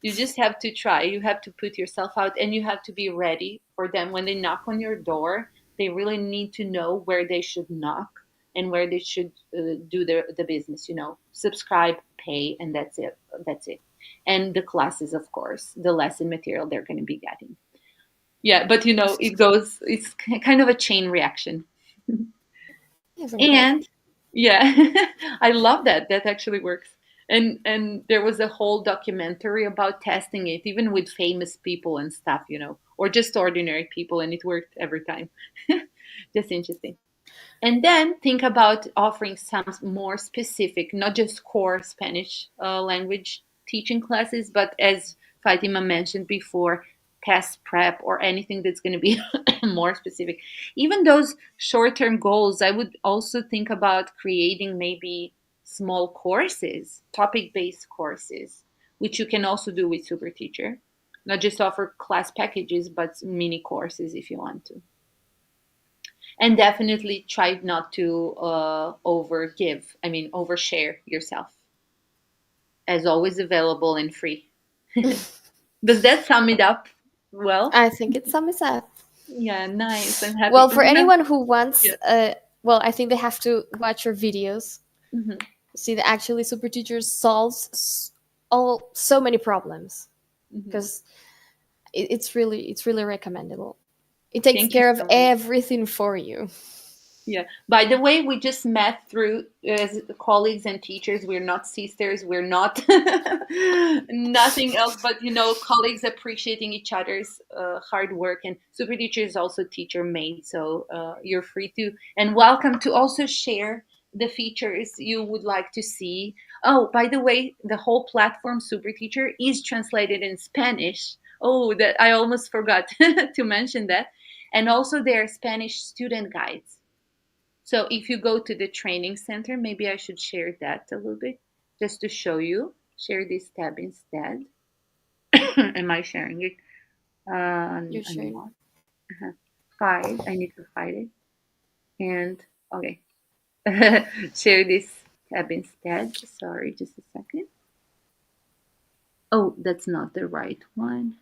You just have to try. You have to put yourself out, and you have to be ready for them when they knock on your door. They really need to know where they should knock and where they should do the business. Subscribe, pay, and that's it. That's it. And the classes, of course, the lesson material they're going to be getting. Yeah, but it goes. It's kind of a chain reaction. Yes, of course. And yeah, I love that. That actually works. And there was a whole documentary about testing it, even with famous people and stuff, or just ordinary people, and it worked every time. Just interesting. And then think about offering some more specific, not just core Spanish language teaching classes, but as Fatima mentioned before, test prep or anything that's going to be more specific. Even those short term goals, I would also think about creating maybe small courses, topic based courses, which you can also do with Super Teacher. Not just offer class packages, but mini courses if you want to. And definitely try not to overshare yourself. As always, available and free. Does that sum it up well? I think it sums up. Yeah, nice. I'm happy. Well, for We have, anyone who wants, yeah. well, I think they have to watch your videos. Hmm. See that actually Super Teachers solves all so many problems Hmm. because it's really recommendable. It takes Thank you care of so much. everything for you. Yeah. By the way, we just met through as colleagues and teachers. We're not sisters. We're not nothing else but colleagues appreciating each other's hard work. And Super Teacher is also teacher made, so you're free to and welcome to also share the features you would like to see. Oh, by the way, the whole platform Super Teacher is translated in Spanish. Oh, that I almost forgot to mention that. And also there are Spanish student guides. So if you go to the training center, maybe I should share that a little bit just to show you. Share this tab instead. Am I sharing it? You I'm should. not. Uh-huh. Five. I need to find it. And okay. Share this tab instead. Sorry, just a second. Oh, that's not the right one.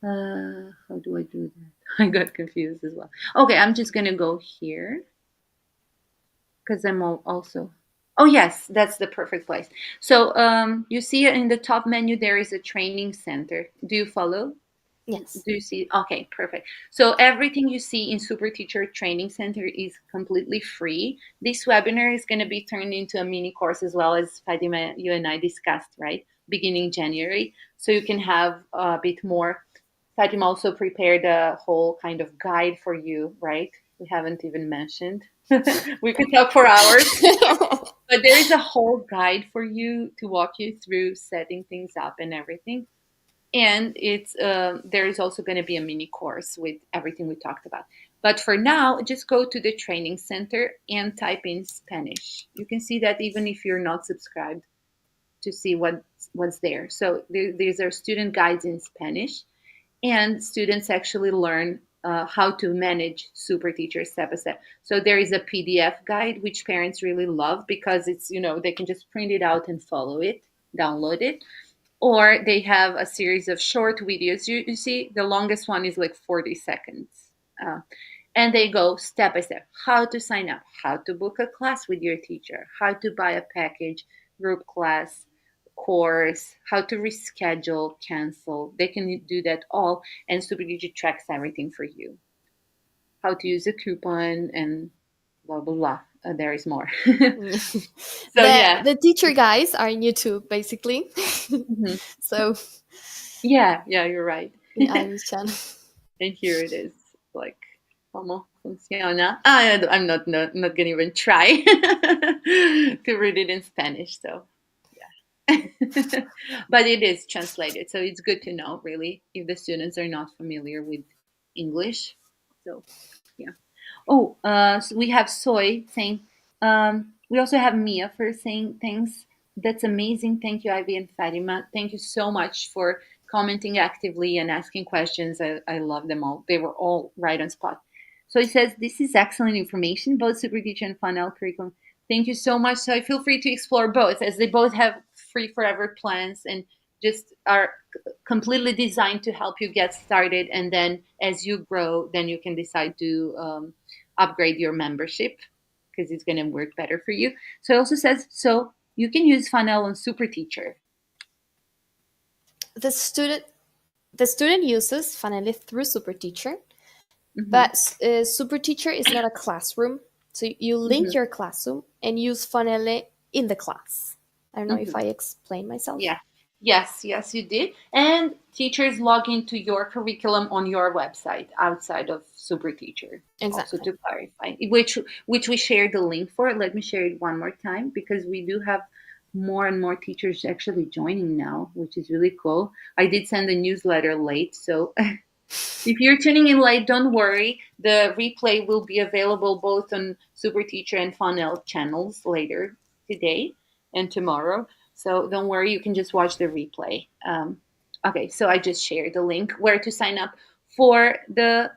How do I do that? I got confused as well. Okay, I'm just gonna go here because I'm also. Oh yes, that's the perfect place. So you see in the top menu there is a training center. Do you follow? Yes. Do you see? Okay, perfect. So everything you see in Super Teacher Training Center is completely free. This webinar is going to be turned into a mini course as well, as Fatima, you and I discussed, right? Beginning January. So you can have a bit more. Fatima also prepared a whole kind of guide for you, right? We haven't even mentioned. We could talk for hours. But there is a whole guide for you to walk you through setting things up and everything. And it's there is also going to be a mini course with everything we talked about. But for now, just go to the training center and type in Spanish. You can see that even if you're not subscribed to see what's there. So these are student guides in Spanish, and students actually learn how to manage Super Teacher step by step. So there is a PDF guide which parents really love because it's they can just print it out and follow it, download it, or they have a series of short videos. You see, the longest one is like 40 seconds. Uh, and they go step by step how to sign up, how to book a class with your teacher, how to buy a package, group class, course, how to reschedule, cancel. They can do that all, and SuperDigi tracks everything for you. How to use a coupon and blah, blah, blah. There is more. So, yeah. The teacher guys are in YouTube basically. Mhm. So Yeah, you're right. in Irish channel. And here it is, like, como funciona. I'm not gonna even try to read it in Spanish, so yeah. But it is translated, so it's good to know, really, if the students are not familiar with English. So yeah. Oh, so we have Soy saying. We also have Mia for saying things. That's amazing. Thank you, Ivy and Fatima. Thank you so much for commenting actively and asking questions. I love them all. They were all right on spot. So he says, this is excellent information, both Super Teacher and Funnel curriculum. Thank you so much. So I feel free to explore both, as they both have free forever plans and just are completely designed to help you get started. And then as you grow, then you can decide to upgrade your membership because it's going to work better for you. So it also says, so you can use Funnel on Super Teacher. The student uses Funnel through Super Teacher, Mm-hmm. but Super Teacher is not a classroom. So you link your classroom and use Funnel in the class. I don't know if I explained myself. Yeah. Yes, you did. And teachers log into your curriculum on your website outside of Super Teacher. Exactly. Also to clarify, which we shared the link for. Let me share it one more time because we do have more and more teachers actually joining now, which is really cool. I did send a newsletter late, so if you're tuning in late, don't worry. The replay will be available both on Super Teacher and Funnel channels later today and tomorrow. So don't worry, you can just watch the replay. Okay, so I just shared the link where to sign up for the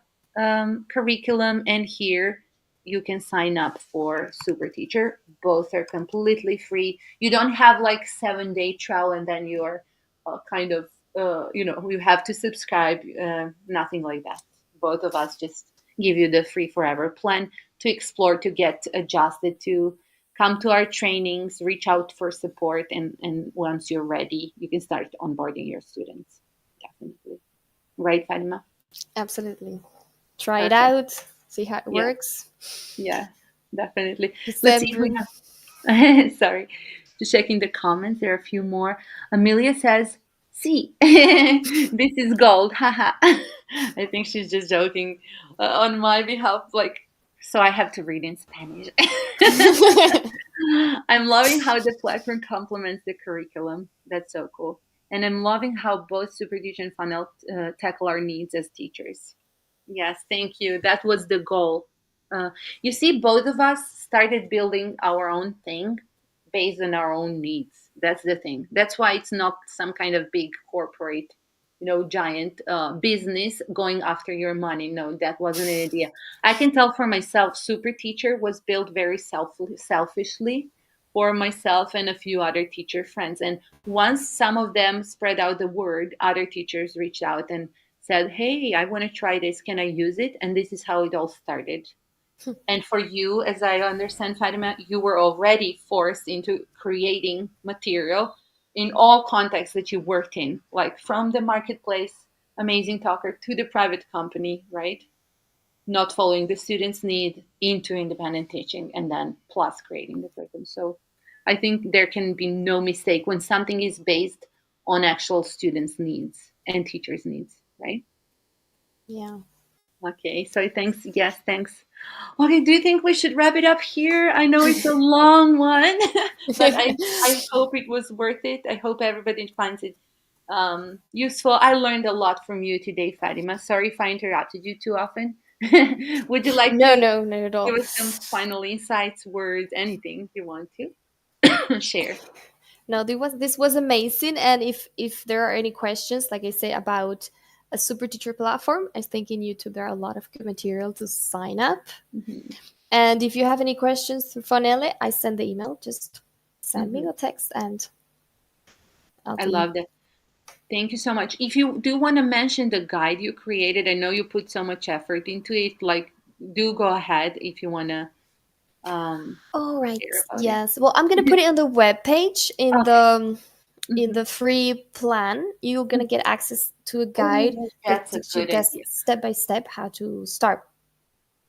curriculum, and here you can sign up for Super Teacher. Both are completely free. You don't have like 7-day trial and then you're kind of you have to subscribe. Nothing like that. Both of us just give you the free forever plan to explore, to get adjusted, to come to our trainings, reach out for support, and once you're ready, you can start onboarding your students. Definitely. Right, Fatima? Absolutely. Try it Perfect. out, see how it Yeah. works. Yeah, definitely. It's Let's see if we have. Sorry, just checking the comments. There are a few more. Amelia says, "See, this is gold." Haha. I think she's just joking on my behalf. Like, So I have to read in Spanish. I'm loving how the platform complements the curriculum. That's so cool. And I'm loving how both SuperTeacher and Funnel tackle our needs as teachers. Yes, thank you. That was the goal. Uh, you see, both of us started building our own thing based on our own needs. That's the thing. That's why it's not some kind of big corporate, giant business going after your money. No, that wasn't an idea. I can tell for myself, Super Teacher was built very selfishly for myself and a few other teacher friends. And once some of them spread out the word, other teachers reached out and said, "Hey, I want to try this. Can I use it?" And this is how it all started. And for you, as I understand, Fatima, you were already forced into creating material in all contexts that you worked in, like from the marketplace, Amazing Talker, to the private company, right? Not following the student's need into independent teaching and then plus creating the curriculum. So I think there can be no mistake when something is based on actual students' needs and teachers' needs, right? Yeah. Okay, so thanks. Yes, thanks. Okay, do you think we should wrap it up here? I know it's a long one, but I hope it was worth it. I hope everybody finds it useful. I learned a lot from you today, Fatima. Sorry if I interrupted you too often. Would you like No, to no, not at give all. us some final insights, words, anything you want to share? No, this was amazing. And if there are any questions, like I say, about a super teacher platform, I think in YouTube there are a lot of good material to sign up. Hmm. And if you have any questions through Fonele, I send the email. Just send me Hmm. a text and I'll I be. love that. Thank you so much. If you do want to mention the guide you created, I know you put so much effort into it. Like, do go ahead if you want to All right. share about it. Yes. Well, I'm gonna put it on the web page in Okay. the Hmm. free plan. You're gonna get access to a guide Oh, that that's a teaches you good guys idea. step by step how to start.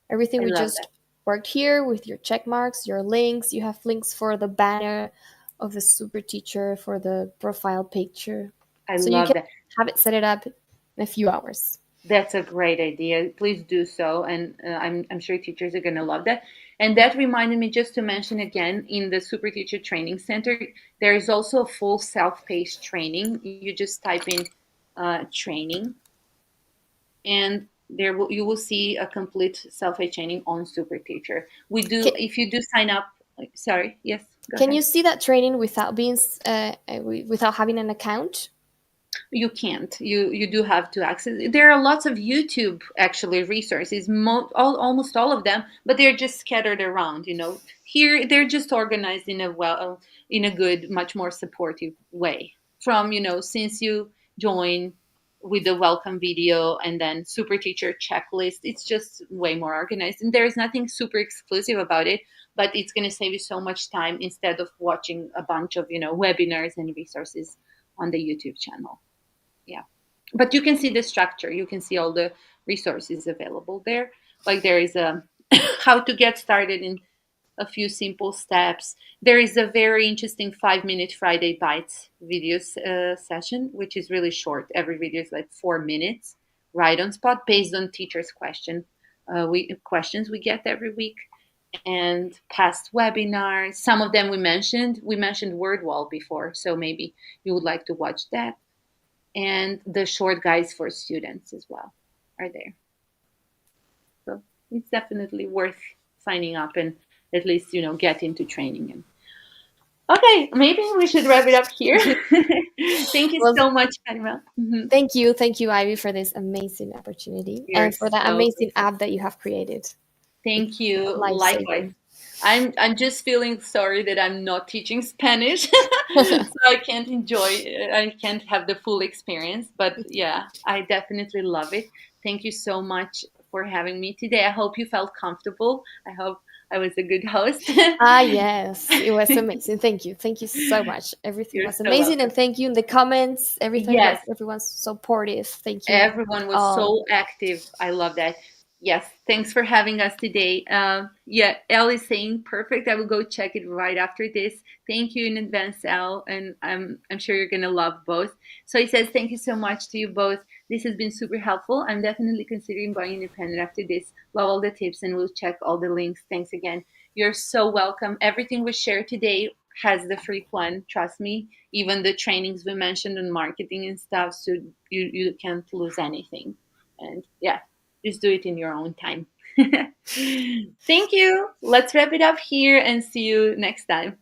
Everything I we love that. just worked here with your check marks, your links. You have links for the banner of the super teacher, for the profile picture, I so you love can that. have it set it up in a few hours. That's a great idea. Please do so, and I'm sure teachers are going to love that. And that reminded me just to mention again in the Super Teacher Training Center, there is also a full self-paced training. You just type in training, and you will see a complete self-paced training on Super Teacher. We do Can, if you do sign up. Sorry, yes, go can ahead. you see that training without being without having an account? You can't. You do have to access. There are lots of YouTube actually resources, almost all of them, but they're just scattered around. Here they're just organized in a good, much more supportive way. From since you join with the welcome video and then super teacher checklist, it's just way more organized, and there's nothing super exclusive about it. But it's going to save you so much time instead of watching a bunch of webinars and resources on the YouTube channel. Yeah, but you can see the structure, you can see all the resources available there. Like there is a how to get started in a few simple steps. There is a very interesting 5-minute Friday bites videos session, which is really short. Every video is like 4 minutes, right on spot, based on teachers we questions we get every week, and past webinars. Some of them we mentioned WordWall before, so maybe you would like to watch that. And the short guides for students as well are there. So it's definitely worth signing up and at least get into training. And okay, maybe we should wrap it up here. Thank you Well, so much, Karima. Mhm. thank you, Ivy, for this amazing opportunity You're and for that so amazing app that you have created. thank It's a you. Likewise. lifesaver. I'm just feeling sorry that I'm not teaching Spanish, so I can't I can't have the full experience. But yeah, I definitely love it. Thank you so much for having me today. I hope you felt comfortable. I hope I was a good host. Ah, yes, it was amazing. Thank you so much. Everything You're was so amazing, and welcome. thank you in the comments. Yes, Everyone's supportive. Thank you everyone was all. so active. I love that. Yes, thanks for having us today. Yeah, Elle is saying perfect. I will go check it right after this. Thank you in advance, Elle, and I'm sure you're gonna love both. So he says thank you so much to you both. This has been super helpful. I'm definitely considering buying independent after this. Love all the tips, and we'll check all the links. Thanks again. You're so welcome. Everything we shared today has the free plan. Trust me. Even the trainings we mentioned on marketing and stuff, so you can't lose anything. And yeah, just do it in your own time. Thank you. Let's wrap it up here and see you next time.